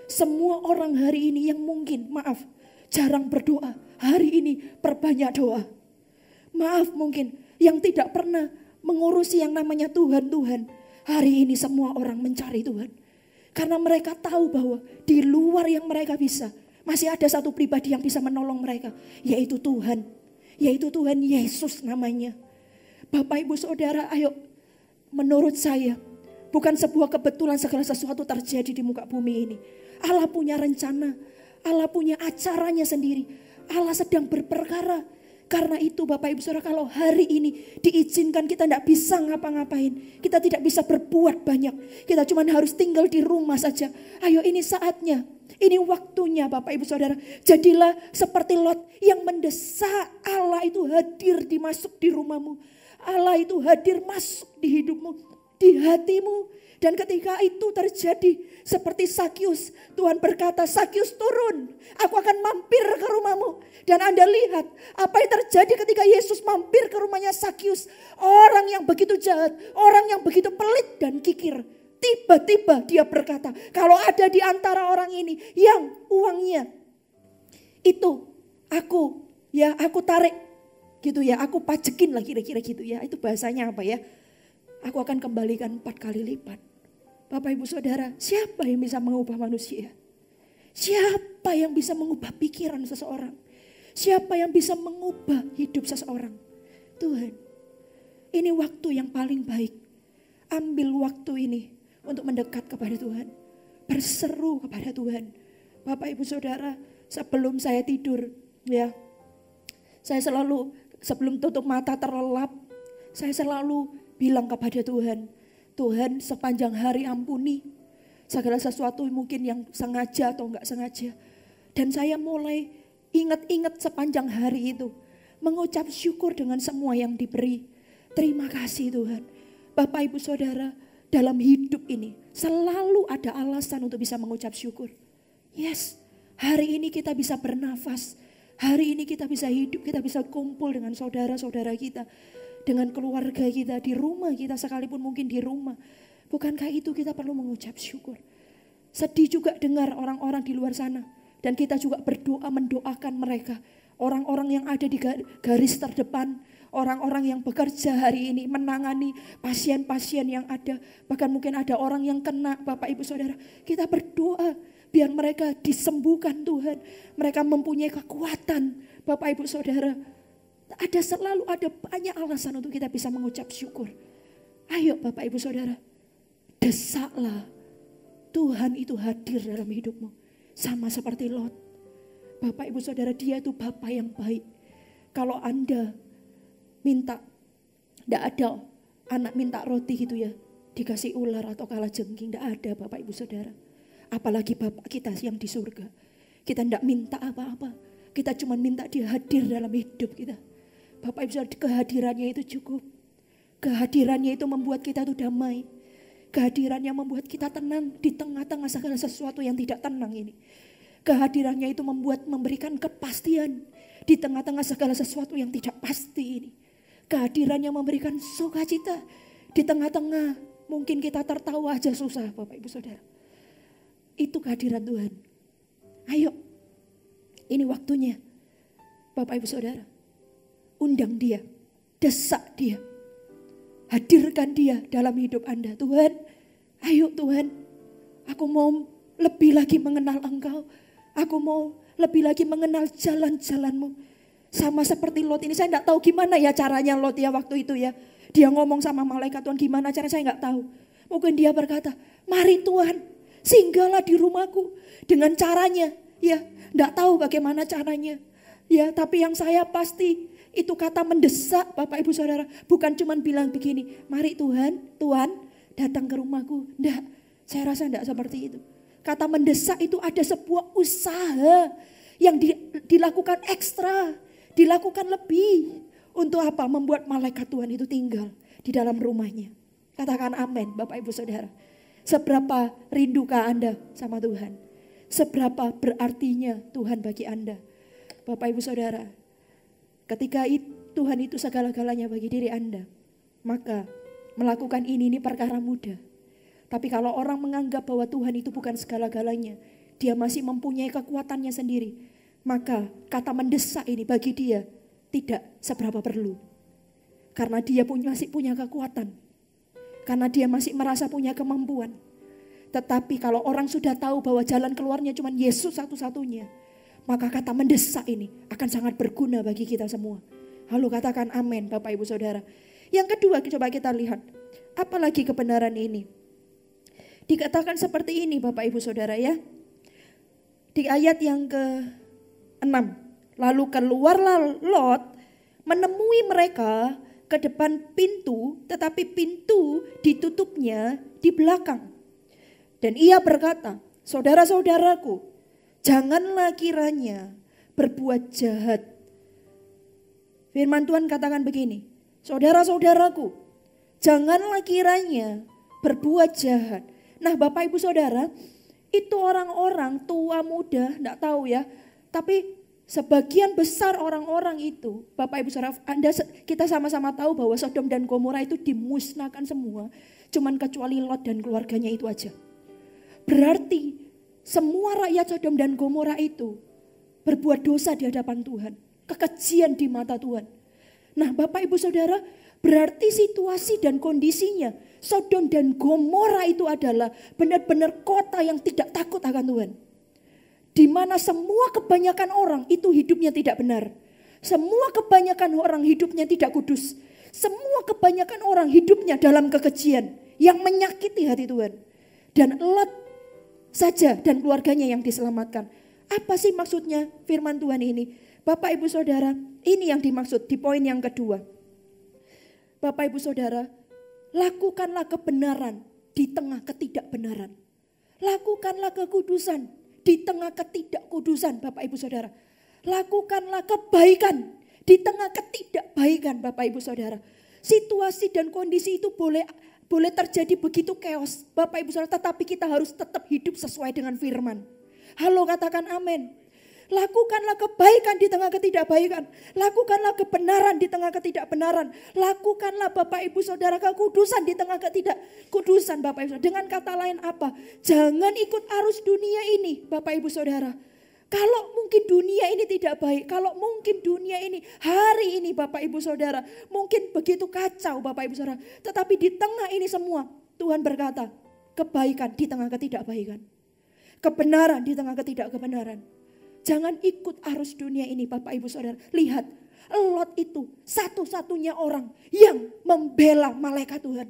Semua orang hari ini yang mungkin, maaf, jarang berdoa, hari ini perbanyak doa. Maaf mungkin, yang tidak pernah mengurusi yang namanya Tuhan, hari ini semua orang mencari Tuhan. Karena mereka tahu bahwa di luar yang mereka bisa, masih ada satu pribadi yang bisa menolong mereka, yaitu Tuhan. Yaitu Tuhan Yesus namanya. Bapak Ibu Saudara, ayo, menurut saya bukan sebuah kebetulan segala sesuatu terjadi di muka bumi ini. Allah punya rencana, Allah punya acaranya sendiri. Allah sedang berperkara. Karena itu Bapak Ibu Saudara, kalau hari ini diizinkan kita tidak bisa ngapa-ngapain, kita tidak bisa berbuat banyak, kita cuma harus tinggal di rumah saja. Ayo, ini saatnya, ini waktunya Bapak Ibu Saudara. Jadilah seperti Lot yang mendesak Allah itu hadir masuk di rumahmu. Allah itu hadir masuk di hidupmu, di hatimu. Dan ketika itu terjadi seperti Sakius, Tuhan berkata, Sakius turun, aku akan mampir ke rumahmu. Dan Anda lihat apa yang terjadi ketika Yesus mampir ke rumahnya Sakius. Orang yang begitu jahat, orang yang begitu pelit dan kikir. Tiba-tiba dia berkata, kalau ada di antara orang ini yang uangnya itu aku tarik gitu ya, aku pajekin lah kira-kira gitu ya. Itu bahasanya apa ya? Aku akan kembalikan 4 kali lipat. Bapak Ibu Saudara, siapa yang bisa mengubah manusia? Siapa yang bisa mengubah pikiran seseorang? Siapa yang bisa mengubah hidup seseorang? Tuhan. Ini waktu yang paling baik. Ambil waktu ini untuk mendekat kepada Tuhan. Berseru kepada Tuhan. Bapak Ibu Saudara, sebelum saya tidur, ya, saya selalu sebelum tutup mata terlelap, saya selalu bilang kepada Tuhan, Tuhan, sepanjang hari ampuni segala sesuatu mungkin yang sengaja atau enggak sengaja. Dan saya mulai ingat-ingat sepanjang hari itu, mengucap syukur dengan semua yang diberi. Terima kasih Tuhan. Bapak Ibu Saudara, dalam hidup ini selalu ada alasan untuk bisa mengucap syukur. Yes, hari ini kita bisa bernafas. Hari ini kita bisa hidup, kita bisa kumpul dengan saudara-saudara kita. Dengan keluarga kita, di rumah kita sekalipun mungkin di rumah. Bukankah itu kita perlu mengucap syukur. Sedih juga dengar orang-orang di luar sana. Dan kita juga berdoa mendoakan mereka. Orang-orang yang ada di garis terdepan. Orang-orang yang bekerja hari ini menangani pasien-pasien yang ada. Bahkan mungkin ada orang yang kena, Bapak Ibu Saudara. Kita berdoa biar mereka disembuhkan Tuhan. Mereka mempunyai kekuatan, Bapak Ibu Saudara. Selalu ada banyak alasan untuk kita bisa mengucap syukur. Ayo Bapak Ibu Saudara, desaklah Tuhan itu hadir dalam hidupmu. Sama seperti Lot. Bapak Ibu Saudara, dia itu Bapa yang baik. Kalau Anda minta, tidak ada anak minta roti gitu ya, dikasih ular atau kalajengking, tidak ada Bapak Ibu Saudara. Apalagi Bapak kita yang di surga. Kita tidak minta apa-apa. Kita cuma minta dia hadir dalam hidup kita. Bapak Ibu Saudara, kehadirannya itu cukup. Kehadirannya itu membuat kita tuh damai. Kehadirannya membuat kita tenang di tengah-tengah segala sesuatu yang tidak tenang ini. Kehadirannya itu memberikan kepastian di tengah-tengah segala sesuatu yang tidak pasti ini. Kehadirannya memberikan sukacita di tengah-tengah mungkin kita tertawa aja susah, Bapak Ibu Saudara. Itu kehadiran Tuhan. Ayo, ini waktunya. Bapak Ibu Saudara, undang dia, desak dia. Hadirkan dia dalam hidup Anda. Tuhan, ayo Tuhan, aku mau lebih lagi mengenal Engkau. Aku mau lebih lagi mengenal jalan-jalan-Mu. Sama seperti Lot ini, saya enggak tahu gimana ya caranya Lot ya waktu itu ya. Dia ngomong sama malaikat Tuhan, gimana caranya saya enggak tahu. Mungkin dia berkata, mari Tuhan, singgahlah di rumahku. Dengan caranya, ya enggak tahu bagaimana caranya. Ya, tapi yang saya pasti itu kata mendesak Bapak Ibu Saudara. Bukan cuma bilang begini, mari Tuhan datang ke rumahku. Enggak, saya rasa enggak seperti itu. Kata mendesak itu ada sebuah usaha yang dilakukan ekstra, dilakukan lebih. Untuk apa? Membuat malaikat Tuhan itu tinggal di dalam rumahnya. Katakan amin Bapak Ibu Saudara. Seberapa rindukah Anda sama Tuhan? Seberapa berartinya Tuhan bagi Anda? Bapak Ibu Saudara, ketika Tuhan itu segala-galanya bagi diri Anda, maka melakukan ini perkara mudah. Tapi kalau orang menganggap bahwa Tuhan itu bukan segala-galanya, dia masih mempunyai kekuatannya sendiri, maka kata mendesak ini bagi dia tidak seberapa perlu. Karena dia masih punya kekuatan. Karena dia masih merasa punya kemampuan. Tetapi kalau orang sudah tahu bahwa jalan keluarnya cuma Yesus satu-satunya, maka kata mendesak ini akan sangat berguna bagi kita semua. Halo, katakan amin Bapak Ibu Saudara. Yang kedua, coba kita lihat. Apalagi kebenaran ini. Dikatakan seperti ini Bapak Ibu Saudara ya. Di ayat yang ke-6. Lalu keluarlah Lot menemui mereka ke depan pintu, tetapi pintu ditutupnya di belakang. Dan ia berkata, saudara-saudaraku, janganlah kiranya berbuat jahat. Firman Tuhan katakan begini, saudara-saudaraku, janganlah kiranya berbuat jahat. Nah Bapak Ibu Saudara, itu orang-orang tua muda, enggak tahu ya, tapi sebagian besar orang-orang itu, Bapak Ibu Saudara, kita sama-sama tahu bahwa Sodom dan Gomora itu dimusnahkan semua, cuman kecuali Lot dan keluarganya itu aja. Berarti semua rakyat Sodom dan Gomora itu berbuat dosa di hadapan Tuhan, kekejian di mata Tuhan. Nah Bapak Ibu Saudara, berarti situasi dan kondisinya Sodom dan Gomora itu adalah benar-benar kota yang tidak takut akan Tuhan. Di mana semua kebanyakan orang itu hidupnya tidak benar. Semua kebanyakan orang hidupnya tidak kudus. Semua kebanyakan orang hidupnya dalam kekejian yang menyakiti hati Tuhan. Dan Lot saja dan keluarganya yang diselamatkan. Apa sih maksudnya firman Tuhan ini? Bapak Ibu Saudara, ini yang dimaksud di poin yang kedua. Bapak Ibu Saudara, lakukanlah kebenaran di tengah ketidakbenaran. Lakukanlah kekudusan di tengah ketidakkudusan Bapak Ibu Saudara. Lakukanlah kebaikan di tengah ketidakbaikan Bapak Ibu Saudara. Situasi dan kondisi itu boleh terjadi begitu chaos Bapak Ibu Saudara, tetapi kita harus tetap hidup sesuai dengan firman. Halo, katakan amin. Lakukanlah kebaikan di tengah ketidakbaikan. Lakukanlah kebenaran di tengah ketidakbenaran. Lakukanlah Bapak Ibu Saudara kekudusan di tengah ketidakkudusan Bapak Ibu Saudara. Dengan kata lain apa? Jangan ikut arus dunia ini Bapak Ibu Saudara. Kalau mungkin dunia ini tidak baik, kalau mungkin dunia ini hari ini Bapak Ibu Saudara mungkin begitu kacau Bapak Ibu Saudara. Tetapi di tengah ini semua Tuhan berkata, kebaikan di tengah ketidakbaikan. Kebenaran di tengah ketidakkebenaran. Jangan ikut arus dunia ini Bapak Ibu Saudara. Lihat, Lot itu satu-satunya orang yang membela malaikat Tuhan.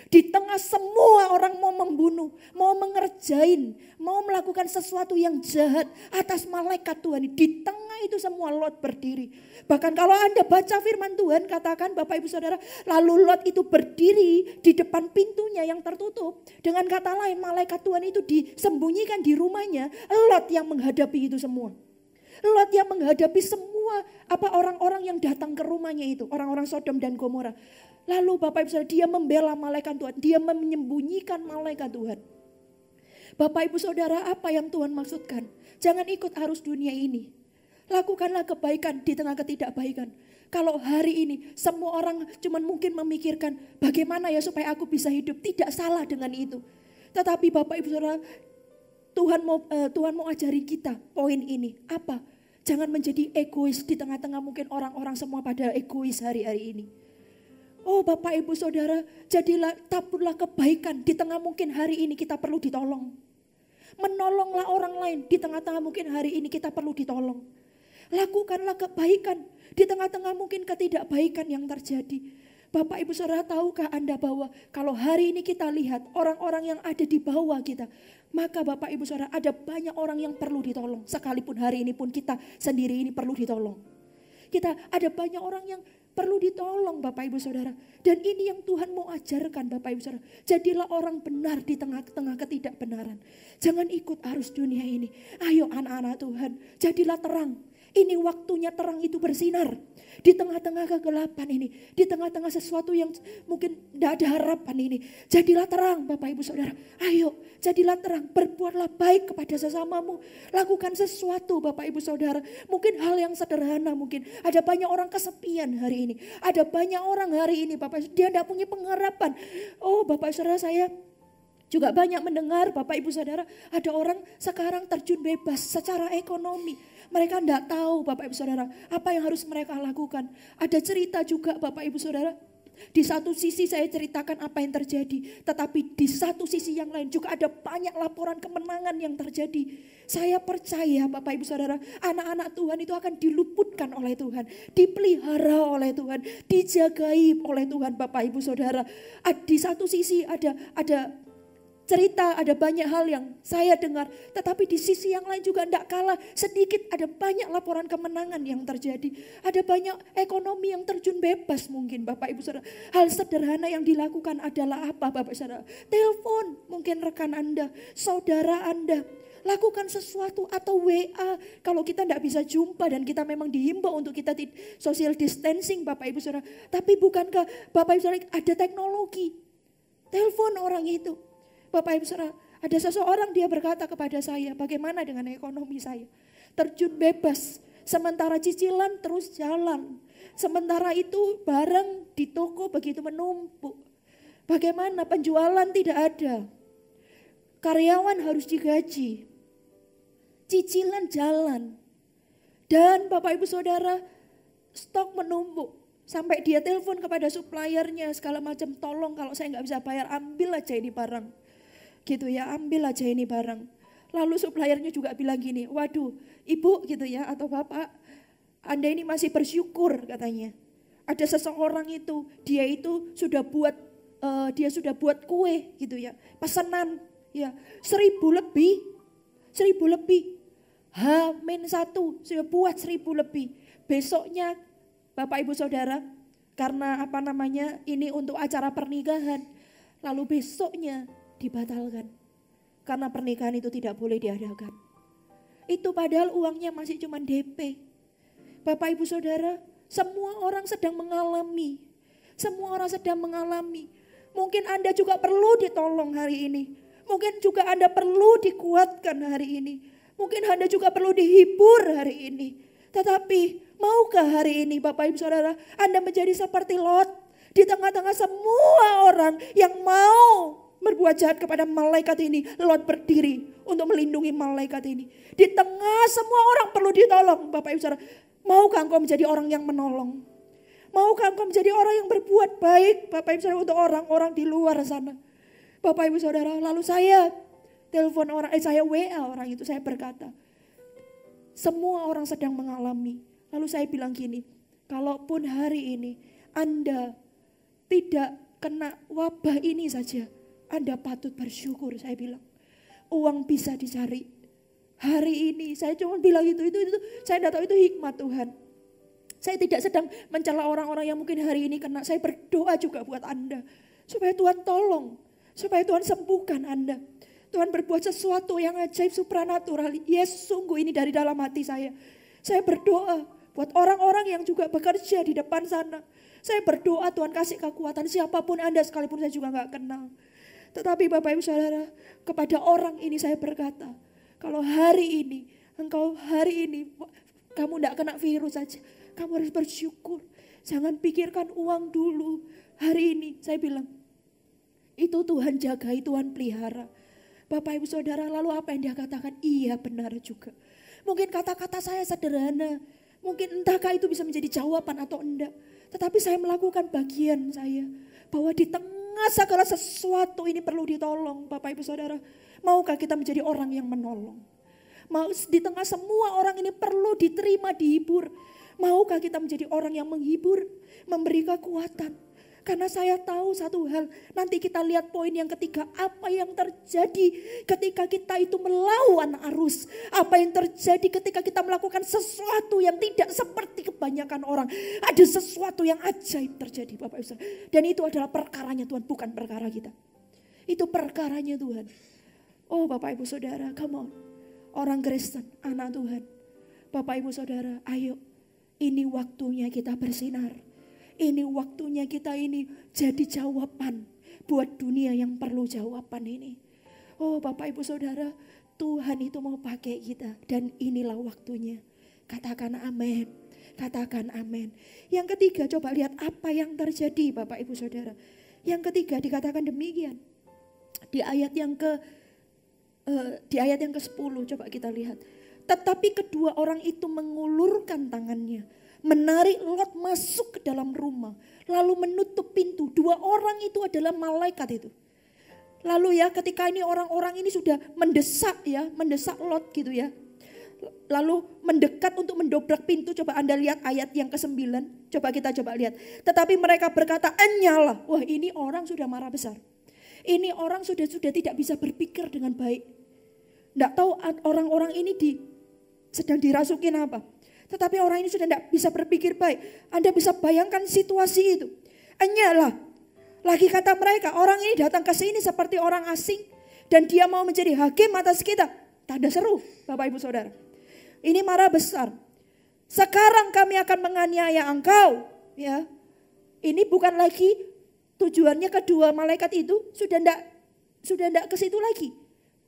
Di tengah semua orang mau membunuh, mau mengerjain, mau melakukan sesuatu yang jahat atas malaikat Tuhan. Di tengah itu semua Lot berdiri. Bahkan kalau Anda baca firman Tuhan, katakan Bapak Ibu Saudara, lalu Lot itu berdiri di depan pintunya yang tertutup. Dengan kata lain, malaikat Tuhan itu disembunyikan di rumahnya. Lot yang menghadapi itu semua. Lot yang menghadapi semua semua orang-orang yang datang ke rumahnya itu, orang-orang Sodom dan Gomora. Lalu Bapak Ibu Saudara, dia membela malaikat Tuhan, dia menyembunyikan malaikat Tuhan. Bapak Ibu Saudara, apa yang Tuhan maksudkan? Jangan ikut arus dunia ini. Lakukanlah kebaikan di tengah ketidakbaikan. Kalau hari ini semua orang cuma mungkin memikirkan bagaimana ya supaya aku bisa hidup. Tidak salah dengan itu. Tetapi Bapak Ibu Saudara, Tuhan mau ajari kita poin ini. Apa? Jangan menjadi egois di tengah-tengah mungkin orang-orang semua pada egois hari-hari ini. Oh Bapak Ibu Saudara, jadilah taburlah kebaikan di tengah mungkin hari ini kita perlu ditolong. Menolonglah orang lain di tengah-tengah mungkin hari ini kita perlu ditolong. Lakukanlah kebaikan di tengah-tengah mungkin ketidakbaikan yang terjadi. Bapak Ibu Saudara, tahukah Anda bahwa kalau hari ini kita lihat orang-orang yang ada di bawah kita, maka Bapak Ibu Saudara ada banyak orang yang perlu ditolong. Sekalipun hari ini pun kita sendiri ini perlu ditolong. Kita ada banyak orang yang perlu ditolong Bapak Ibu Saudara. Dan ini yang Tuhan mau ajarkan Bapak Ibu Saudara. Jadilah orang benar di tengah-tengah ketidakbenaran. Jangan ikut arus dunia ini. Ayo anak-anak Tuhan, jadilah terang. Ini waktunya terang itu bersinar. Di tengah-tengah kegelapan ini. Di tengah-tengah sesuatu yang mungkin tidak ada harapan ini. Jadilah terang Bapak Ibu Saudara. Ayo jadilah terang. Berbuatlah baik kepada sesamamu. Lakukan sesuatu Bapak Ibu Saudara. Mungkin hal yang sederhana mungkin. Ada banyak orang kesepian hari ini. Ada banyak orang hari ini Bapak dia tidak punya pengharapan. Oh Bapak Saudara, saya juga banyak mendengar Bapak Ibu Saudara. Ada orang sekarang terjun bebas secara ekonomi. Mereka tidak tahu Bapak Ibu Saudara apa yang harus mereka lakukan. Ada cerita juga Bapak Ibu Saudara. Di satu sisi saya ceritakan apa yang terjadi. Tetapi di satu sisi yang lain juga ada banyak laporan kemenangan yang terjadi. Saya percaya Bapak Ibu Saudara, anak-anak Tuhan itu akan diluputkan oleh Tuhan. Dipelihara oleh Tuhan. Dijagai oleh Tuhan Bapak Ibu Saudara. Di satu sisi ada cerita, ada banyak hal yang saya dengar. Tetapi di sisi yang lain juga tidak kalah sedikit ada banyak laporan kemenangan yang terjadi. Ada banyak ekonomi yang terjun bebas mungkin Bapak Ibu Saudara. Hal sederhana yang dilakukan adalah apa Bapak Saudara? Telepon mungkin rekan Anda, saudara Anda. Lakukan sesuatu atau WA kalau kita tidak bisa jumpa dan kita memang dihimbau untuk kita social distancing Bapak Ibu Saudara. Tapi bukankah Bapak Ibu Saudara ada teknologi? Telepon orang itu. Bapak Ibu Saudara, ada seseorang dia berkata kepada saya, bagaimana dengan ekonomi saya? Terjun bebas, sementara cicilan terus jalan. Sementara itu barang di toko begitu menumpuk. Bagaimana penjualan tidak ada. Karyawan harus digaji. Cicilan jalan. Dan Bapak Ibu Saudara, stok menumpuk. Sampai dia telepon kepada suppliernya segala macam, tolong kalau saya nggak bisa bayar, ambil aja ini barang. Gitu ya, ambil aja ini barang. Lalu suppliernya juga bilang gini, waduh ibu gitu ya atau bapak, Anda ini masih bersyukur katanya. Ada seseorang itu, dia sudah buat kue gitu ya, pesanan ya 1.000 lebih. H-1 sudah buat 1.000 lebih. Besoknya Bapak Ibu Saudara, karena ini untuk acara pernikahan. Lalu besoknya dibatalkan. Karena pernikahan itu tidak boleh diadakan. Itu padahal uangnya masih cuma DP. Bapak Ibu Saudara, semua orang sedang mengalami. Mungkin Anda juga perlu ditolong hari ini. Mungkin juga Anda perlu dikuatkan hari ini. Mungkin Anda juga perlu dihibur hari ini. Tetapi maukah hari ini Bapak Ibu Saudara Anda menjadi seperti Lot. Di tengah-tengah semua orang yang mau berbuat jahat kepada malaikat ini, Lot berdiri untuk melindungi malaikat ini. Di tengah semua orang perlu ditolong, Bapak Ibu Saudara. Maukah engkau menjadi orang yang menolong? Maukah engkau menjadi orang yang berbuat baik, Bapak Ibu Saudara, untuk orang-orang di luar sana? Bapak Ibu Saudara, lalu saya telepon saya WA orang itu, saya berkata, semua orang sedang mengalami. Lalu saya bilang gini, kalaupun hari ini Anda tidak kena wabah ini saja, Anda patut bersyukur, saya bilang. Uang bisa dicari. Hari ini saya cuma bilang itu saya tidak tahu itu hikmat Tuhan. Saya tidak sedang mencela orang-orang yang mungkin hari ini kena. Saya berdoa juga buat Anda. Supaya Tuhan tolong. Supaya Tuhan sembuhkan Anda. Tuhan berbuat sesuatu yang ajaib supranatural. Yes, sungguh ini dari dalam hati saya. Saya berdoa Buat orang-orang yang juga bekerja di depan sana. Saya berdoa Tuhan kasih kekuatan siapapun Anda sekalipun saya juga gak kenal. Tetapi Bapak Ibu Saudara, kepada orang ini saya berkata, kalau hari ini, kamu gak kena virus saja, kamu harus bersyukur. Jangan pikirkan uang dulu. Hari ini saya bilang, itu Tuhan jagai, Tuhan pelihara. Bapak Ibu Saudara, lalu apa yang dia katakan? Iya benar juga. Mungkin kata-kata saya sederhana. Mungkin entahkah itu bisa menjadi jawaban atau enggak. Tetapi saya melakukan bagian saya. Bahwa di tengah segala sesuatu ini perlu ditolong Bapak Ibu Saudara. Maukah kita menjadi orang yang menolong? Mau di tengah semua orang ini perlu diterima, dihibur. Maukah kita menjadi orang yang menghibur, memberi kekuatan? Karena saya tahu satu hal, nanti kita lihat poin yang ketiga, apa yang terjadi ketika kita itu melawan arus. Apa yang terjadi ketika kita melakukan sesuatu yang tidak seperti kebanyakan orang. Ada sesuatu yang ajaib terjadi Bapak Ibu. Dan itu adalah perkaranya Tuhan, bukan perkara kita. Itu perkaranya Tuhan. Oh Bapak Ibu Saudara, come on. Orang Kristen, anak Tuhan. Bapak Ibu Saudara, ayo. Ini waktunya kita bersinar. Ini waktunya kita ini jadi jawaban buat dunia yang perlu jawaban ini. Oh Bapak Ibu Saudara, Tuhan itu mau pakai kita dan inilah waktunya. Katakan amin, katakan amin. Yang ketiga, coba lihat apa yang terjadi Bapak Ibu Saudara. Yang ketiga dikatakan demikian. Di ayat yang ke-10 coba kita lihat. Tetapi kedua orang itu mengulurkan tangannya, menarik Lot masuk ke dalam rumah, lalu menutup pintu. Dua orang itu adalah malaikat itu. Lalu ya ketika ini orang-orang ini sudah mendesak Lot gitu ya. Lalu mendekat untuk mendobrak pintu. Coba Anda lihat ayat yang ke-9. Coba kita lihat. Tetapi mereka berkata, "Enyalah." Wah, ini orang sudah marah besar. Ini orang sudah tidak bisa berpikir dengan baik. Tidak tahu orang-orang ini sedang dirasukin apa. Tetapi orang ini sudah tidak bisa berpikir baik. Anda bisa bayangkan situasi itu. Enyalah. Lagi kata mereka, orang ini datang ke sini seperti orang asing. Dan dia mau menjadi hakim atas kita. Tanda seru Bapak Ibu Saudara. Ini marah besar. Sekarang kami akan menganiaya engkau. Ya, ini bukan lagi tujuannya kedua malaikat itu. Sudah tidak ke situ lagi.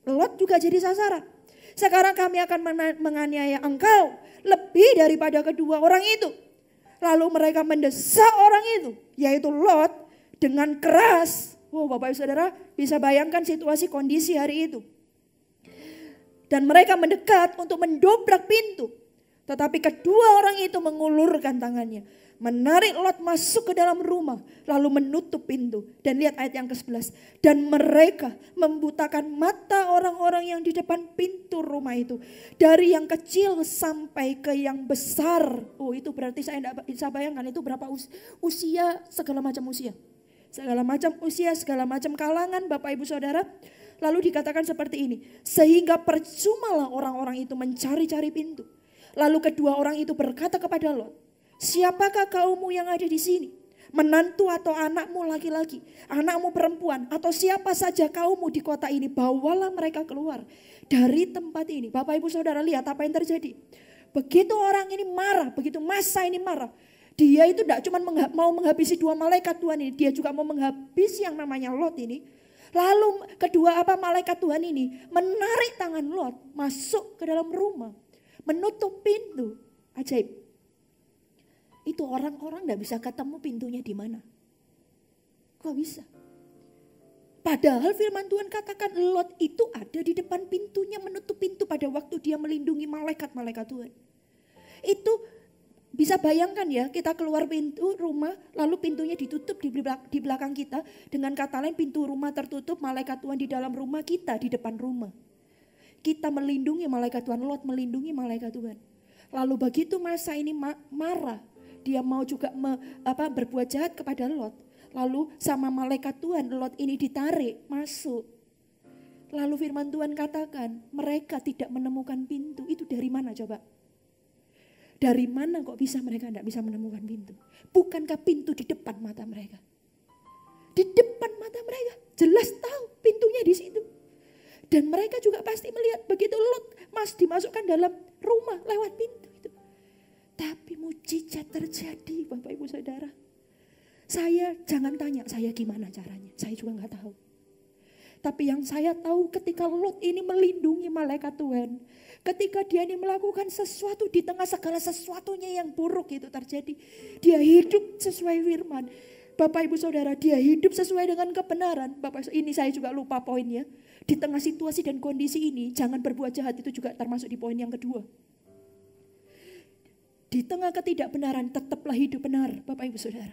Lot juga jadi sasaran. Sekarang kami akan menganiaya engkau lebih daripada kedua orang itu. Lalu mereka mendesak orang itu, yaitu Lot, dengan keras. Wow, Bapak Ibu Saudara bisa bayangkan situasi kondisi hari itu. Dan mereka mendekat untuk mendobrak pintu. Tetapi kedua orang itu mengulurkan tangannya, menarik Lot masuk ke dalam rumah, lalu menutup pintu. Dan lihat ayat yang ke-11. Dan mereka membutakan mata orang-orang yang di depan pintu rumah itu. Dari yang kecil sampai ke yang besar. Oh, itu berarti saya tidak bisa bayangkan itu berapa usia, segala macam usia. Segala macam usia, segala macam kalangan Bapak Ibu Saudara. Lalu dikatakan seperti ini. Sehingga percumalah orang-orang itu mencari-cari pintu. Lalu kedua orang itu berkata kepada Lot, "Siapakah kaummu yang ada di sini? Menantu atau anakmu laki-laki, anakmu perempuan, atau siapa saja kaummu di kota ini, bawalah mereka keluar dari tempat ini." Bapak Ibu Saudara lihat apa yang terjadi. Begitu orang ini marah, begitu masa ini marah. Dia itu tidak cuma mau menghabisi dua malaikat Tuhan ini, dia juga mau menghabisi yang namanya Lot ini. Lalu kedua malaikat Tuhan ini menarik tangan Lot masuk ke dalam rumah. Menutup pintu. Ajaib. Itu orang-orang gak bisa ketemu pintunya di mana. Kok bisa? Padahal firman Tuhan katakan Lot itu ada di depan pintunya, menutup pintu pada waktu dia melindungi malaikat-malaikat Tuhan. Itu bisa bayangkan ya, kita keluar pintu rumah lalu pintunya ditutup di belakang kita. Dengan kata lain pintu rumah tertutup, malaikat Tuhan di dalam rumah, kita di depan rumah. Kita melindungi malaikat Tuhan, Lot melindungi malaikat Tuhan. Lalu begitu masa ini marah, dia mau juga berbuat jahat kepada Lot. Lalu sama malaikat Tuhan, Lot ini ditarik masuk. Lalu firman Tuhan katakan, mereka tidak menemukan pintu. Itu dari mana coba? Dari mana kok bisa mereka tidak bisa menemukan pintu? Bukankah pintu di depan mata mereka? Di depan mata mereka, jelas tahu pintunya di situ. Dan mereka juga pasti melihat begitu Lot dimasukkan dalam rumah lewat pintu itu. Tapi mujizat terjadi Bapak Ibu Saudara. Saya jangan tanya saya gimana caranya. Saya juga gak tahu. Tapi yang saya tahu ketika Lot ini melindungi malaikat Tuhan. Ketika dia ini melakukan sesuatu di tengah segala sesuatunya yang buruk itu terjadi. Dia hidup sesuai firman. Bapak Ibu Saudara, dia hidup sesuai dengan kebenaran. Bapak, ini saya juga lupa poinnya. Di tengah situasi dan kondisi ini, jangan berbuat jahat, itu juga termasuk di poin yang kedua. Di tengah ketidakbenaran, tetaplah hidup benar Bapak Ibu Saudara.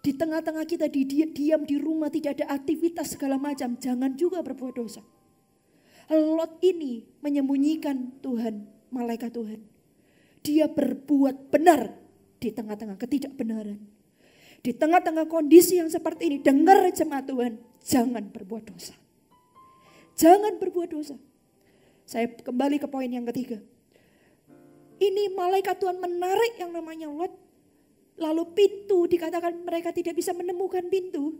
Di tengah-tengah kita diam di rumah, tidak ada aktivitas segala macam, jangan juga berbuat dosa. Lot ini menyembunyikan Tuhan, malaikat Tuhan. Dia berbuat benar di tengah-tengah ketidakbenaran. Di tengah-tengah kondisi yang seperti ini, dengar jemaat Tuhan, jangan berbuat dosa. Jangan berbuat dosa. Saya kembali ke poin yang ketiga. Ini malaikat Tuhan menarik yang namanya Lot. Lalu pintu dikatakan mereka tidak bisa menemukan pintu.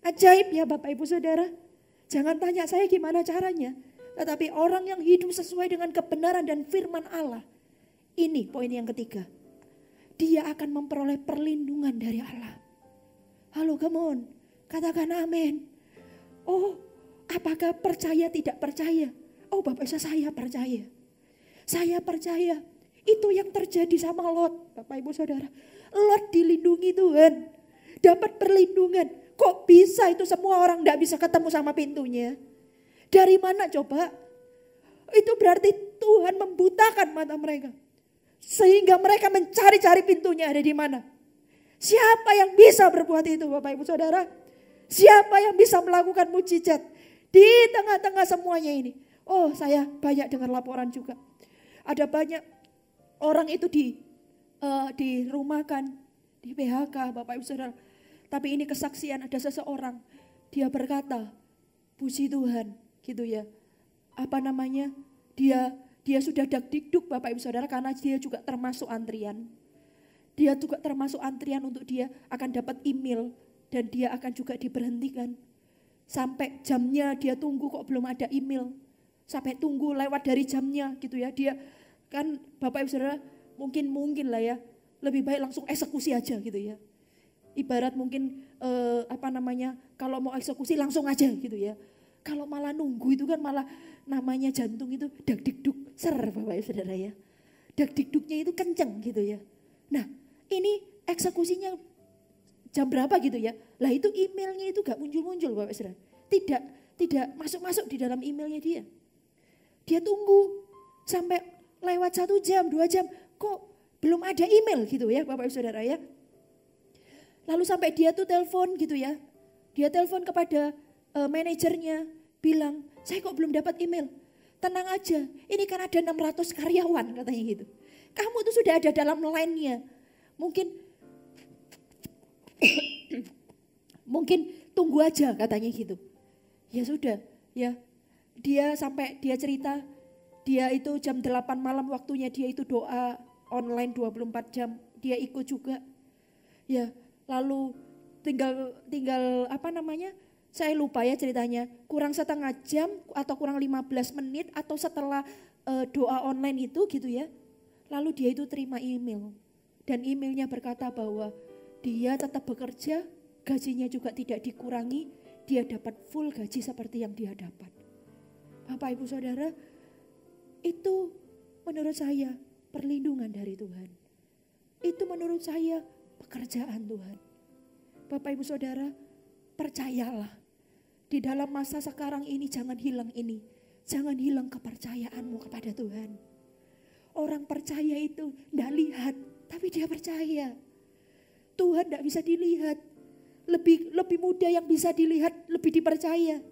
Ajaib ya Bapak Ibu Saudara. Jangan tanya saya gimana caranya. Tetapi orang yang hidup sesuai dengan kebenaran dan firman Allah. Ini poin yang ketiga. Dia akan memperoleh perlindungan dari Allah. Halo come on. Katakan amin. Oh apakah percaya tidak percaya? Oh Bapak saya percaya. Saya percaya. Itu yang terjadi sama Lot Bapak Ibu Saudara. Lot dilindungi Tuhan. Dapat perlindungan. Kok bisa itu semua orang tidak bisa ketemu sama pintunya? Dari mana coba? Itu berarti Tuhan membutakan mata mereka. Sehingga mereka mencari-cari pintunya ada di mana. Siapa yang bisa berbuat itu Bapak Ibu Saudara? Siapa yang bisa melakukan mujizat di tengah-tengah semuanya ini? Oh saya banyak dengar laporan juga. Ada banyak orang itu dirumahkan, di PHK Bapak Ibu Saudara. Tapi ini kesaksian ada seseorang. Dia berkata, puji Tuhan gitu ya. Apa namanya? Dia sudah dakdikduk Bapak Ibu Saudara karena dia juga termasuk antrian. Dia juga termasuk antrian untuk dia akan dapat email dan dia akan juga diberhentikan. Sampai jamnya dia tunggu kok belum ada email. Sampai tunggu lewat dari jamnya gitu ya. Dia kan Bapak Ibu Saudara mungkin lah ya. Lebih baik langsung eksekusi aja gitu ya. Ibarat mungkin kalau mau eksekusi langsung aja gitu ya. Kalau malah nunggu itu kan malah namanya jantung itu dakdikduk ser Bapak Ibu Saudara ya. Dakdikduknya itu kenceng gitu ya. Nah ini eksekusinya jam berapa gitu ya. Lah itu emailnya itu gak muncul-muncul Bapak Ibu Saudara. Tidak masuk-masuk di dalam emailnya dia. Dia tunggu sampai lewat 1 jam, 2 jam. Kok belum ada email gitu ya Bapak Ibu Saudara ya. Lalu sampai dia tuh telepon gitu ya. Dia telepon kepada manajernya. Bilang, saya kok belum dapat email. Tenang aja, ini kan ada 600 karyawan katanya gitu. Kamu tuh sudah ada dalam line-nya. Mungkin tunggu aja katanya gitu. Ya sudah ya. Dia cerita, dia itu jam 8 malam waktunya dia itu doa online 24 jam. Dia ikut juga. Ya, lalu tinggal apa namanya? Saya lupa ya ceritanya, kurang setengah jam atau kurang 15 menit atau setelah doa online itu gitu ya. Lalu dia itu terima email dan emailnya berkata bahwa dia tetap bekerja, gajinya juga tidak dikurangi, dia dapat full gaji seperti yang dia dapat. Bapak Ibu Saudara, itu menurut saya perlindungan dari Tuhan. Itu menurut saya pekerjaan Tuhan. Bapak Ibu Saudara, percayalah. Di dalam masa sekarang ini jangan hilang ini. Jangan hilang kepercayaanmu kepada Tuhan. Orang percaya itu tidak lihat, tapi dia percaya. Tuhan tidak bisa dilihat. Lebih mudah yang bisa dilihat, lebih dipercaya.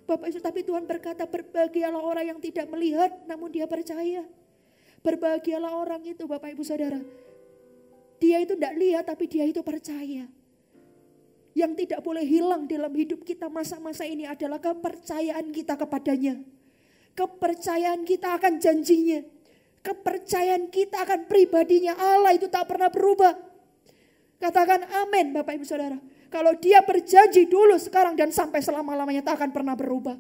Bapak Ibu, tapi Tuhan berkata berbahagialah orang yang tidak melihat namun dia percaya. Berbahagialah orang itu Bapak Ibu Saudara. Dia itu tidak lihat tapi dia itu percaya. Yang tidak boleh hilang dalam hidup kita masa-masa ini adalah kepercayaan kita kepadanya. Kepercayaan kita akan janjinya. Kepercayaan kita akan pribadinya. Allah itu tak pernah berubah. Katakan amin Bapak Ibu Saudara. Kalau dia berjanji dulu sekarang dan sampai selama-lamanya tak akan pernah berubah.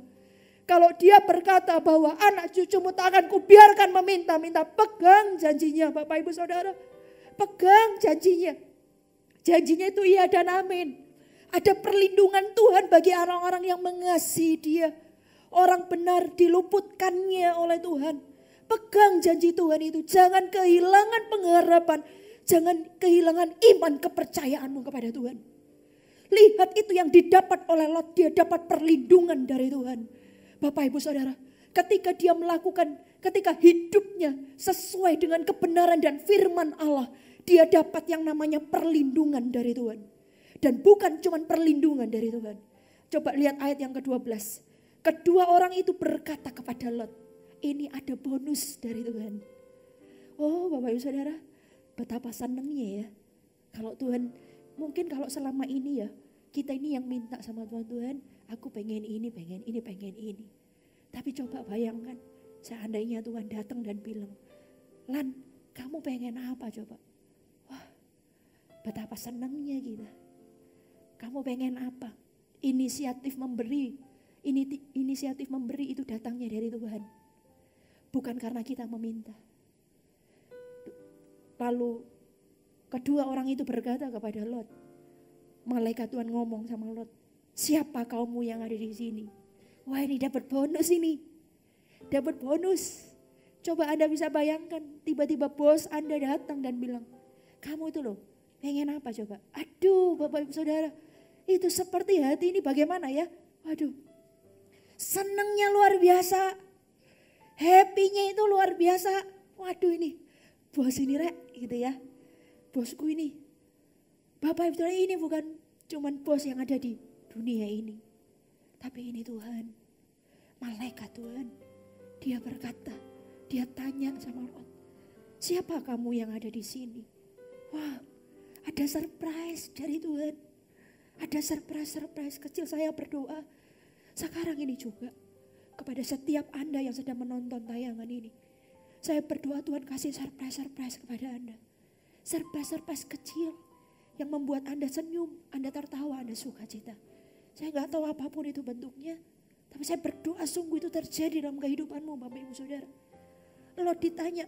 Kalau dia berkata bahwa anak cucumu tak akan kubiarkan meminta-minta, pegang janjinya Bapak Ibu Saudara. Pegang janjinya. Janjinya itu iya dan amin. Ada perlindungan Tuhan bagi orang-orang yang mengasihi dia. Orang benar diluputkannya oleh Tuhan. Pegang janji Tuhan itu. Jangan kehilangan pengharapan. Jangan kehilangan iman kepercayaanmu kepada Tuhan. Lihat itu yang didapat oleh Lot. Dia dapat perlindungan dari Tuhan. Bapak Ibu Saudara, ketika dia melakukan, ketika hidupnya sesuai dengan kebenaran dan firman Allah, dia dapat yang namanya perlindungan dari Tuhan. Dan bukan cuma perlindungan dari Tuhan. Coba lihat ayat yang ke-12. Kedua orang itu berkata kepada Lot, ini ada bonus dari Tuhan. Oh Bapak Ibu Saudara, betapa senangnya ya. Kalau Tuhan, mungkin kalau selama ini ya, kita ini yang minta sama Tuhan, Tuhan aku pengen ini, pengen ini, pengen ini. Tapi coba bayangkan, seandainya Tuhan datang dan bilang, Lan, kamu pengen apa coba? Wah, betapa senangnya kita. Kamu pengen apa? Inisiatif memberi. Inisiatif memberi itu datangnya dari Tuhan. Bukan karena kita meminta. Lalu kedua orang itu berkata kepada Lot. Malaikat Tuhan ngomong sama Lot. Siapa kaummu yang ada di sini? Wah, ini dapat bonus ini. Dapat bonus. Coba Anda bisa bayangkan. Tiba-tiba bos Anda datang dan bilang. Kamu itu loh. Pengen apa coba? Aduh Bapak Ibu Saudara. Itu seperti hati ini bagaimana ya? Waduh. Senangnya luar biasa. Happy-nya itu luar biasa. Waduh ini. Bos ini rek gitu ya. Bosku ini. Bapak Ibu Saudara, ini bukan cuman bos yang ada di dunia ini. Tapi ini Tuhan. Malaikat Tuhan. Dia berkata. Dia tanya sama Lot. Siapa kamu yang ada di sini? Wah, ada surprise dari Tuhan. Ada surprise kecil. Saya berdoa sekarang ini juga kepada setiap Anda yang sedang menonton tayangan ini. Saya berdoa Tuhan kasih surprise kepada Anda. Surprise kecil yang membuat Anda senyum, Anda tertawa, Anda sukacita. Saya gak tahu apapun itu bentuknya. Tapi saya berdoa sungguh itu terjadi dalam kehidupanmu Bapak Ibu Saudara. Lot ditanya,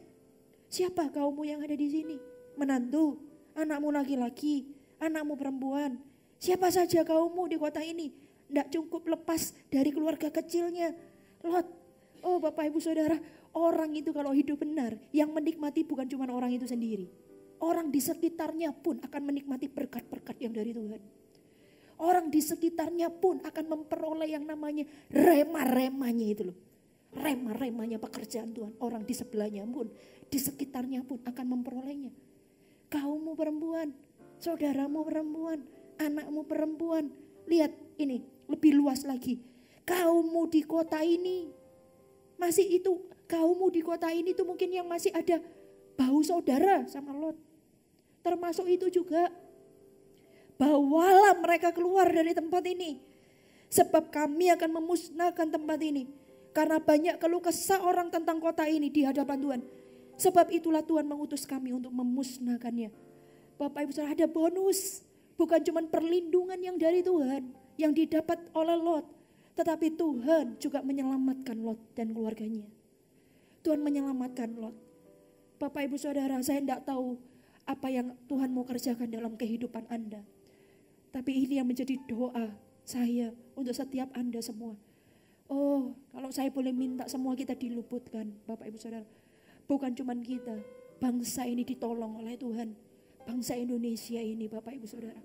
siapa kaummu yang ada di sini? Menantu, anakmu laki-laki, anakmu perempuan. Siapa saja kaummu di kota ini? Tidak cukup lepas dari keluarga kecilnya. Lot, oh Bapak Ibu Saudara, orang itu kalau hidup benar, yang menikmati bukan cuma orang itu sendiri. Orang di sekitarnya pun akan menikmati berkat-berkat yang dari Tuhan. Orang di sekitarnya pun akan memperoleh yang namanya rema-remanya itu loh. Rema-remanya pekerjaan Tuhan. Orang di sebelahnya pun, di sekitarnya pun akan memperolehnya. Kaummu perempuan, saudaramu perempuan, anakmu perempuan. Lihat ini lebih luas lagi. Kaummu di kota ini, masih itu kaummu di kota ini tuh mungkin yang masih ada bau saudara sama Lot. Termasuk itu juga. Bawalah mereka keluar dari tempat ini. Sebab kami akan memusnahkan tempat ini. Karena banyak keluh kesah orang tentang kota ini di hadapan Tuhan. Sebab itulah Tuhan mengutus kami untuk memusnahkannya. Bapak Ibu Saudara, ada bonus. Bukan cuma perlindungan yang dari Tuhan. Yang didapat oleh Lot. Tetapi Tuhan juga menyelamatkan Lot dan keluarganya. Tuhan menyelamatkan Lot. Bapak Ibu Saudara, saya tidak tahu apa yang Tuhan mau kerjakan dalam kehidupan Anda. Tapi ini yang menjadi doa saya untuk setiap Anda semua. Oh, kalau saya boleh minta semua kita diluputkan, Bapak Ibu Saudara. Bukan cuma kita, bangsa ini ditolong oleh Tuhan. Bangsa Indonesia ini Bapak Ibu Saudara.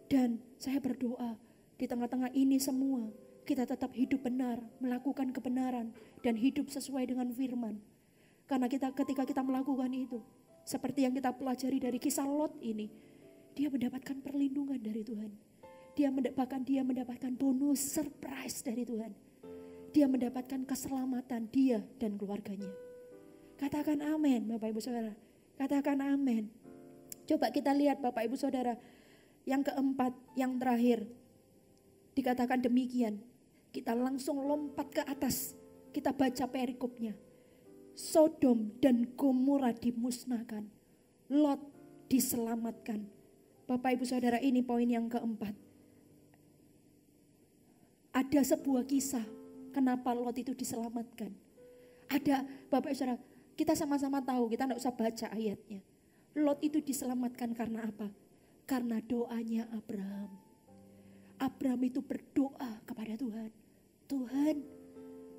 Dan saya berdoa di tengah-tengah ini semua kita tetap hidup benar, melakukan kebenaran dan hidup sesuai dengan firman. Karena ketika kita melakukan itu, seperti yang kita pelajari dari kisah Lot ini, dia mendapatkan perlindungan dari Tuhan. Dia mendapatkan bonus surprise dari Tuhan. Dia mendapatkan keselamatan dia dan keluarganya. Katakan amin Bapak Ibu Saudara. Katakan amin. Coba kita lihat Bapak Ibu Saudara. Yang keempat, yang terakhir. Dikatakan demikian. Kita langsung lompat ke atas. Kita baca perikopnya. Sodom dan Gomora dimusnahkan. Lot diselamatkan. Bapak Ibu Saudara, ini poin yang keempat. Ada sebuah kisah kenapa Lot itu diselamatkan. Ada Bapak Saudara, kita sama-sama tahu, kita tidak usah baca ayatnya. Lot itu diselamatkan karena apa? Karena doanya Abraham. Abraham itu berdoa kepada Tuhan. Tuhan,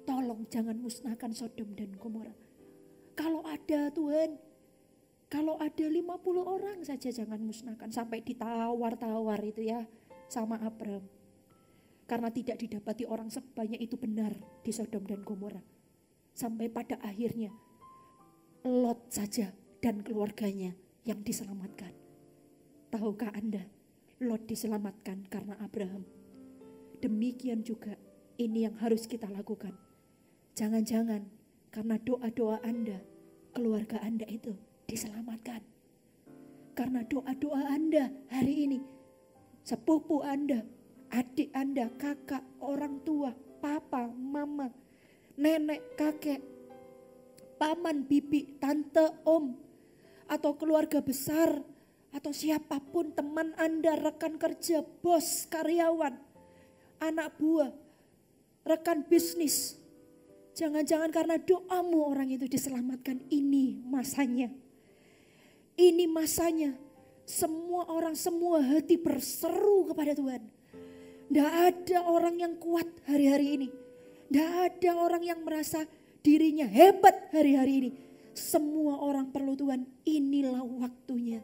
tolong jangan musnahkan Sodom dan Gomora. Kalau ada Tuhan, kalau ada 50 orang saja jangan musnahkan. Sampai ditawar-tawar itu ya sama Abraham. Karena tidak didapati orang sebanyak itu benar di Sodom dan Gomora. Sampai pada akhirnya Lot saja dan keluarganya yang diselamatkan. Tahukah Anda, Lot diselamatkan karena Abraham. Demikian juga ini yang harus kita lakukan. Jangan-jangan karena doa-doa Anda, keluarga Anda itu diselamatkan. Karena doa-doa Anda hari ini, sepupu Anda, adik Anda, kakak, orang tua, papa, mama, nenek, kakek, paman, bibi, tante, om, atau keluarga besar, atau siapapun teman Anda, rekan kerja, bos, karyawan, anak buah, rekan bisnis. Jangan-jangan karena doamu orang itu diselamatkan. Ini masanya. Ini masanya. Semua orang, semua hati berseru kepada Tuhan. Tidak ada orang yang kuat hari-hari ini. Tidak ada orang yang merasa dirinya hebat hari-hari ini. Semua orang perlu Tuhan. Inilah waktunya.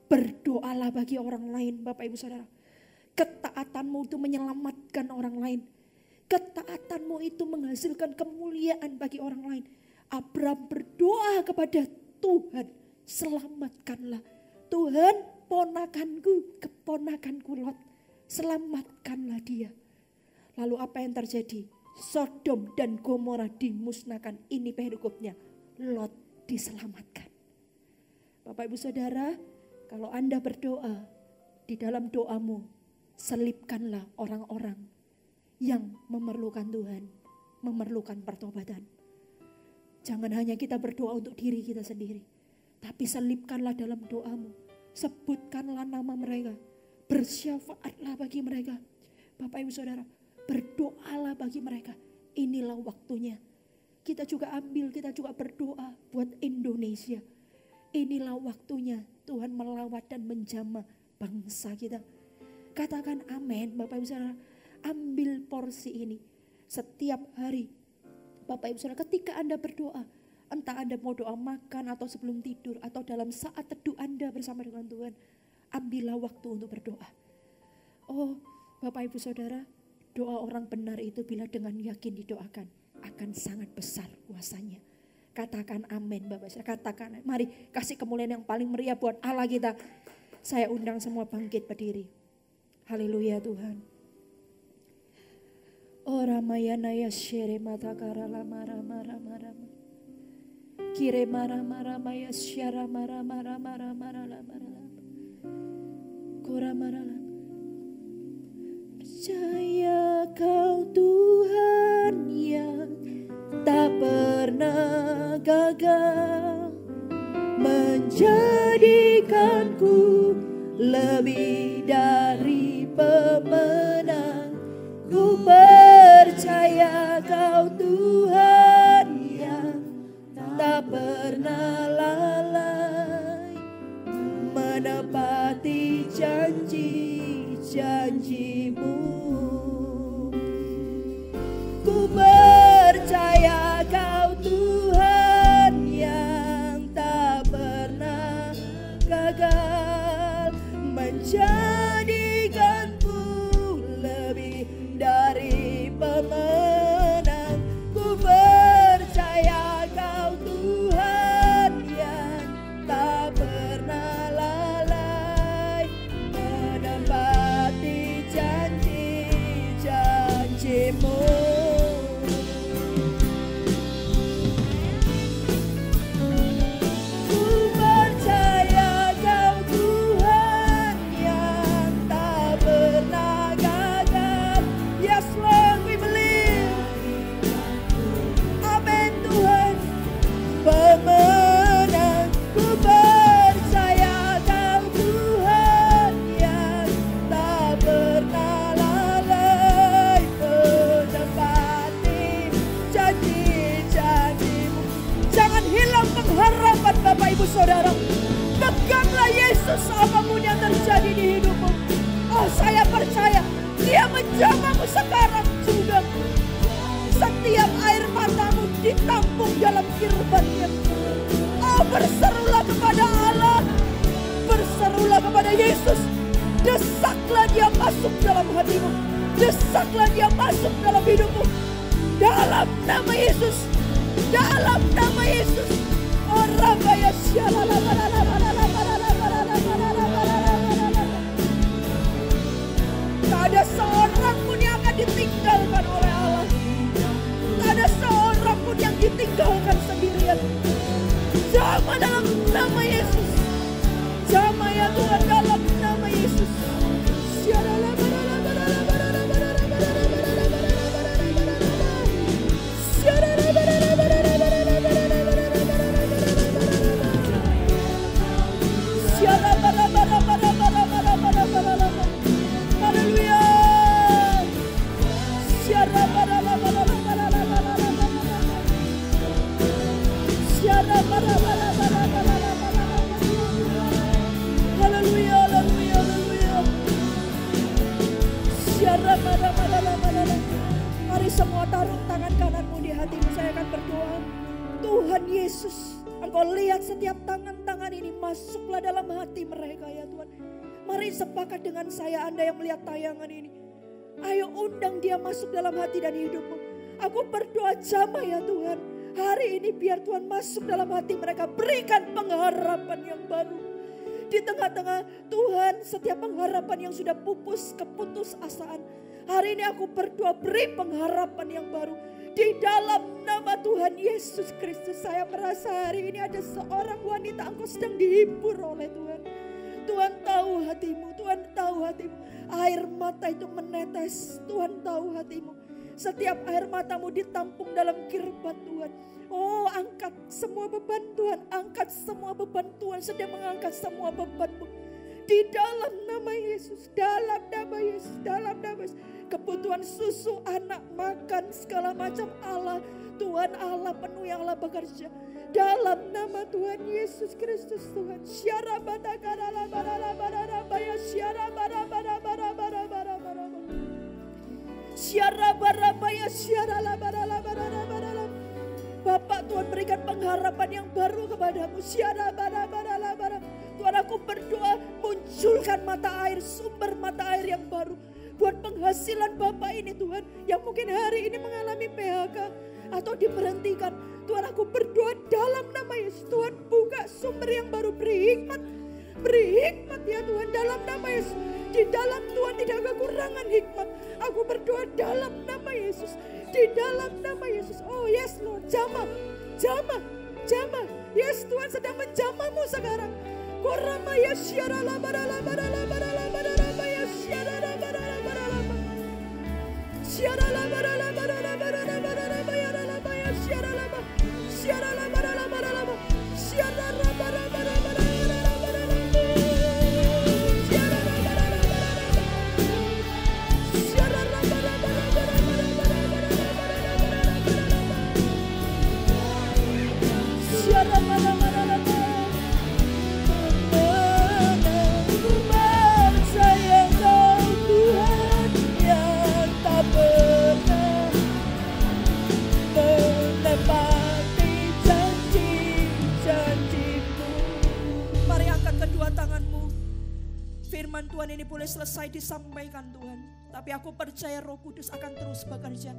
Berdoalah bagi orang lain, Bapak Ibu Saudara. Ketaatanmu itu menyelamatkan orang lain. Ketaatanmu itu menghasilkan kemuliaan bagi orang lain. Abraham berdoa kepada Tuhan, selamatkanlah. Tuhan, ponakanku, keponakanku Lot, selamatkanlah dia. Lalu apa yang terjadi? Sodom dan Gomora dimusnahkan. Ini perikopnya. Lot diselamatkan. Bapak Ibu Saudara, kalau Anda berdoa, di dalam doamu selipkanlah orang-orang yang memerlukan Tuhan, memerlukan pertobatan. Jangan hanya kita berdoa untuk diri kita sendiri, tapi selipkanlah dalam doamu. Sebutkanlah nama mereka, bersyafaatlah bagi mereka. Bapak Ibu Saudara, berdoalah bagi mereka. Inilah waktunya. Kita juga berdoa buat Indonesia. Inilah waktunya Tuhan melawat dan menjamah bangsa kita. Katakan amin, Bapak Ibu Saudara. Ambil porsi ini setiap hari. Bapak Ibu Saudara, ketika Anda berdoa, entah Anda mau doa makan atau sebelum tidur atau dalam saat teduh Anda bersama dengan Tuhan, ambillah waktu untuk berdoa. Oh, Bapak Ibu Saudara, doa orang benar itu bila dengan yakin didoakan akan sangat besar kuasanya. Katakan amin, Bapak Saudara, katakan. Mari kasih kemuliaan yang paling meriah buat Allah kita. Saya undang semua bangkit berdiri. Haleluya Tuhan. Oh Ramayana ya shere mata karala mara mara mara. Kire mara mara maya syara mara mara mara mara la mara la. Kora mara la. Percaya kau Tuhan yang tak pernah gagal menjadikanku lebih dari pemenang. Ku percaya kau Tuhan yang tak pernah lalai menepati janji-janjimu. Ku percaya kau Tuhan yang tak pernah gagal menjadikanku lebih dari pemenang. Ku percaya kau Tuhan yang tak pernah lalai menepati janji-janjimu. Saya percaya Dia menjamahmu sekarang juga. Setiap air matamu ditampung dalam firman-Nya. Oh, berserulah kepada Allah, berserulah kepada Yesus. Desaklah Dia masuk dalam hatimu, desaklah Dia masuk dalam hidupmu. Dalam nama Yesus, dalam nama Yesus. Oh, Rabaya tak ada seorang pun yang akan ditinggalkan oleh Allah. Tak ada seorang pun yang ditinggalkan sendirian. Jamah dalam nama Yesus. Jamah ya Tuhan dalam nama Yesus. Mari semua taruh tangan kananmu di hatimu. Saya akan berdoa. Tuhan Yesus, Engkau lihat setiap tangan-tangan ini masuklah dalam hati mereka ya Tuhan. Mari sepakat dengan saya, Anda yang melihat tayangan ini. Ayo undang dia masuk dalam hati dan hidupmu. Aku berdoa jamah ya Tuhan. Hari ini biar Tuhan masuk dalam hati mereka. Berikan pengharapan yang baru. Di tengah-tengah Tuhan setiap pengharapan yang sudah pupus, keputus asaan. Hari ini aku berdoa beri pengharapan yang baru. Di dalam nama Tuhan Yesus Kristus. Saya merasa hari ini ada seorang wanita Engkau sedang dihibur oleh Tuhan. Tuhan tahu hatimu, Tuhan tahu hatimu. Air mata itu menetes, Tuhan tahu hatimu. Setiap air matamu ditampung dalam kirbat Tuhan. Oh, angkat semua beban Tuhan, angkat semua beban Tuhan, sedang mengangkat semua bebanmu. Di dalam nama Yesus, dalam nama Yesus, dalam nama Yesus. Kebutuhan susu, anak, makan, segala macam Allah. Tuhan Allah penuh yang Allah bekerja. Dalam nama Tuhan Yesus Kristus Tuhan. Bapak Tuhan berikan pengharapan yang baru kepadamu. Tuhan aku berdoa munculkan mata air, sumber mata air yang baru. Buat penghasilan Bapak ini Tuhan. Yang mungkin hari ini mengalami PHK atau diberhentikan. Tuhan aku berdoa dalam nama Yesus. Tuhan buka sumber yang baru, beri hikmat. Beri hikmat ya Tuhan dalam nama Yesus. Di dalam Tuhan tidak kekurangan hikmat. Aku berdoa dalam nama Yesus. Di dalam nama Yesus. Oh yes Lord, jamah, jamah, jamah. Yes Tuhan sedang menjamahmu sekarang. Korama ya syarala barala barala barala barala ya syarala barala barala. Syarala barala barala barala barala barala ya syarala barala syarala barala barala syarala barala barala. Firman Tuhan ini boleh selesai disampaikan Tuhan. Tapi aku percaya Roh Kudus akan terus bekerja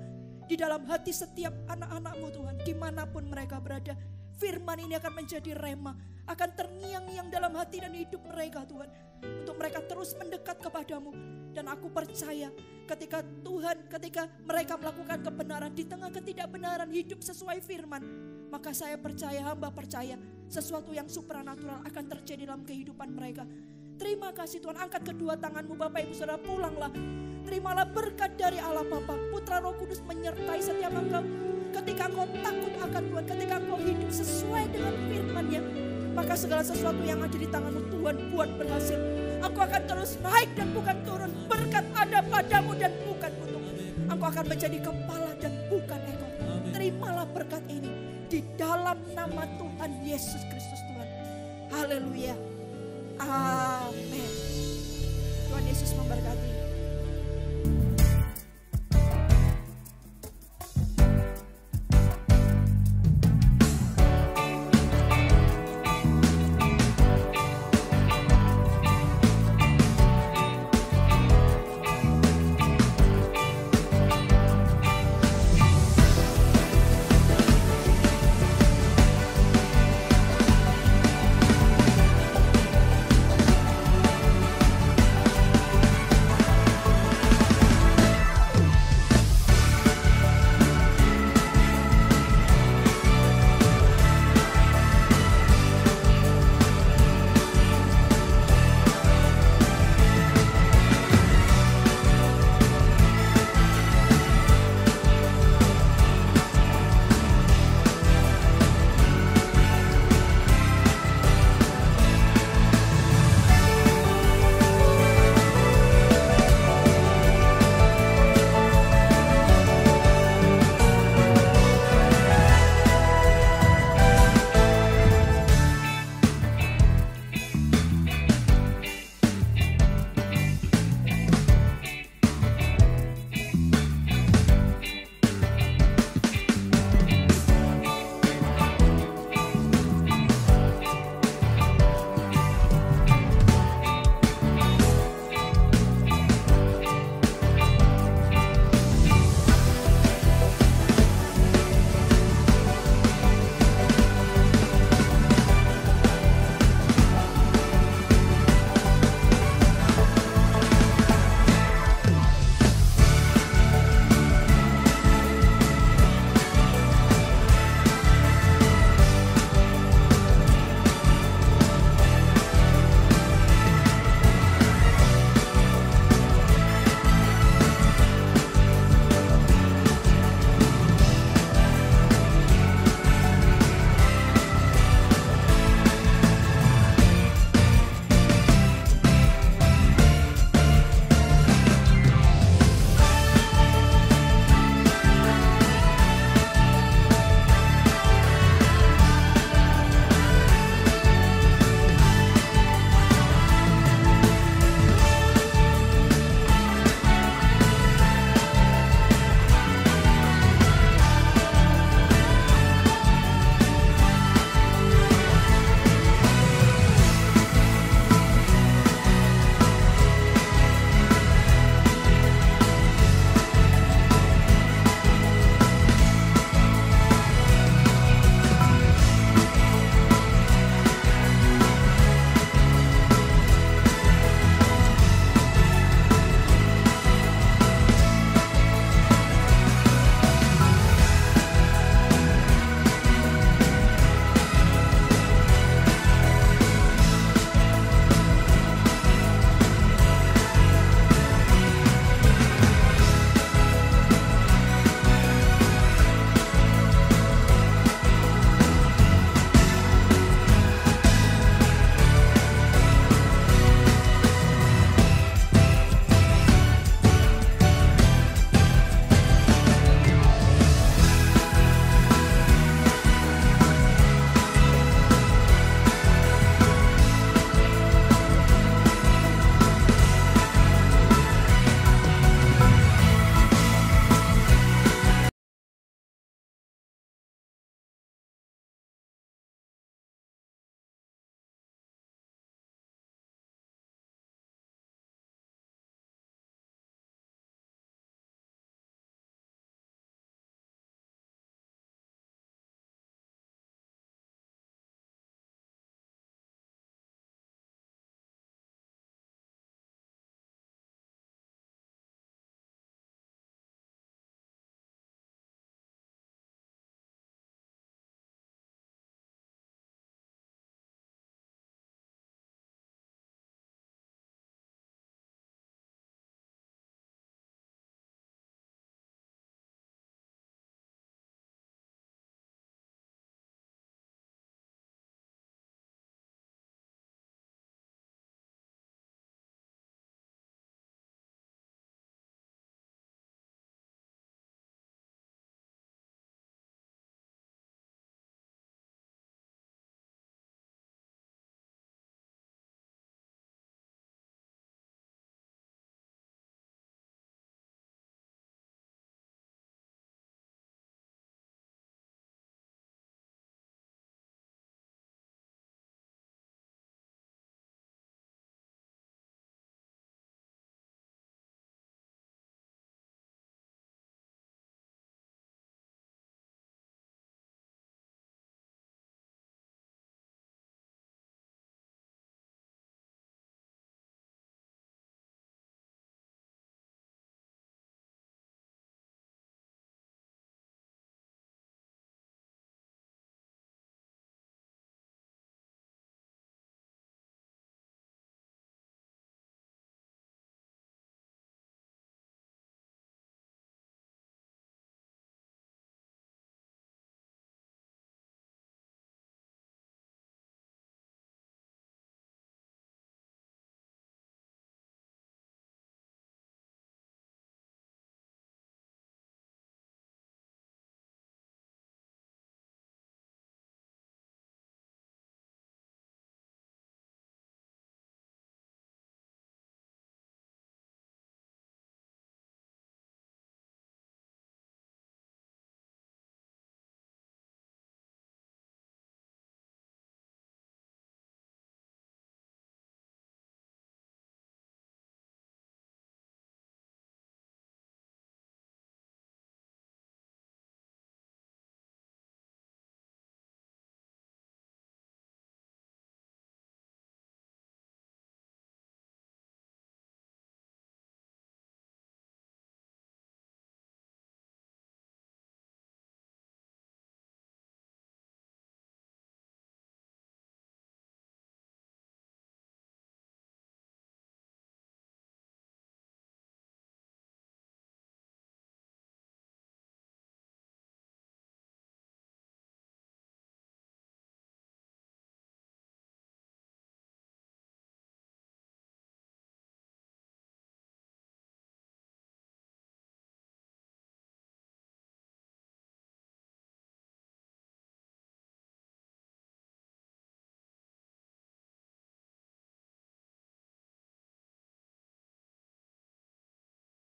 di dalam hati setiap anak-anak-Mu Tuhan. Dimanapun mereka berada, firman ini akan menjadi rema, akan terngiang-ngiang dalam hati dan hidup mereka Tuhan. Untuk mereka terus mendekat kepadamu. Dan aku percaya ketika mereka melakukan kebenaran di tengah ketidakbenaran, hidup sesuai firman, maka saya percaya, hamba percaya sesuatu yang supranatural akan terjadi dalam kehidupan mereka. Terima kasih Tuhan, angkat kedua tanganmu Bapak Ibu Saudara, pulanglah. Terimalah berkat dari Allah Bapa, Putra, Roh Kudus menyertai setiap engkau. Ketika engkau takut akan Tuhan, ketika engkau hidup sesuai dengan firman-Nya, maka segala sesuatu yang ada di tanganmu Tuhan buat berhasil. Engkau akan terus naik dan bukan turun. Berkat ada padamu dan bukan untukmu. Engkau akan menjadi kepala dan bukan ekor. Terimalah berkat ini di dalam nama Tuhan Yesus Kristus Tuhan. Haleluya. Amin. Tuhan Yesus memberkati.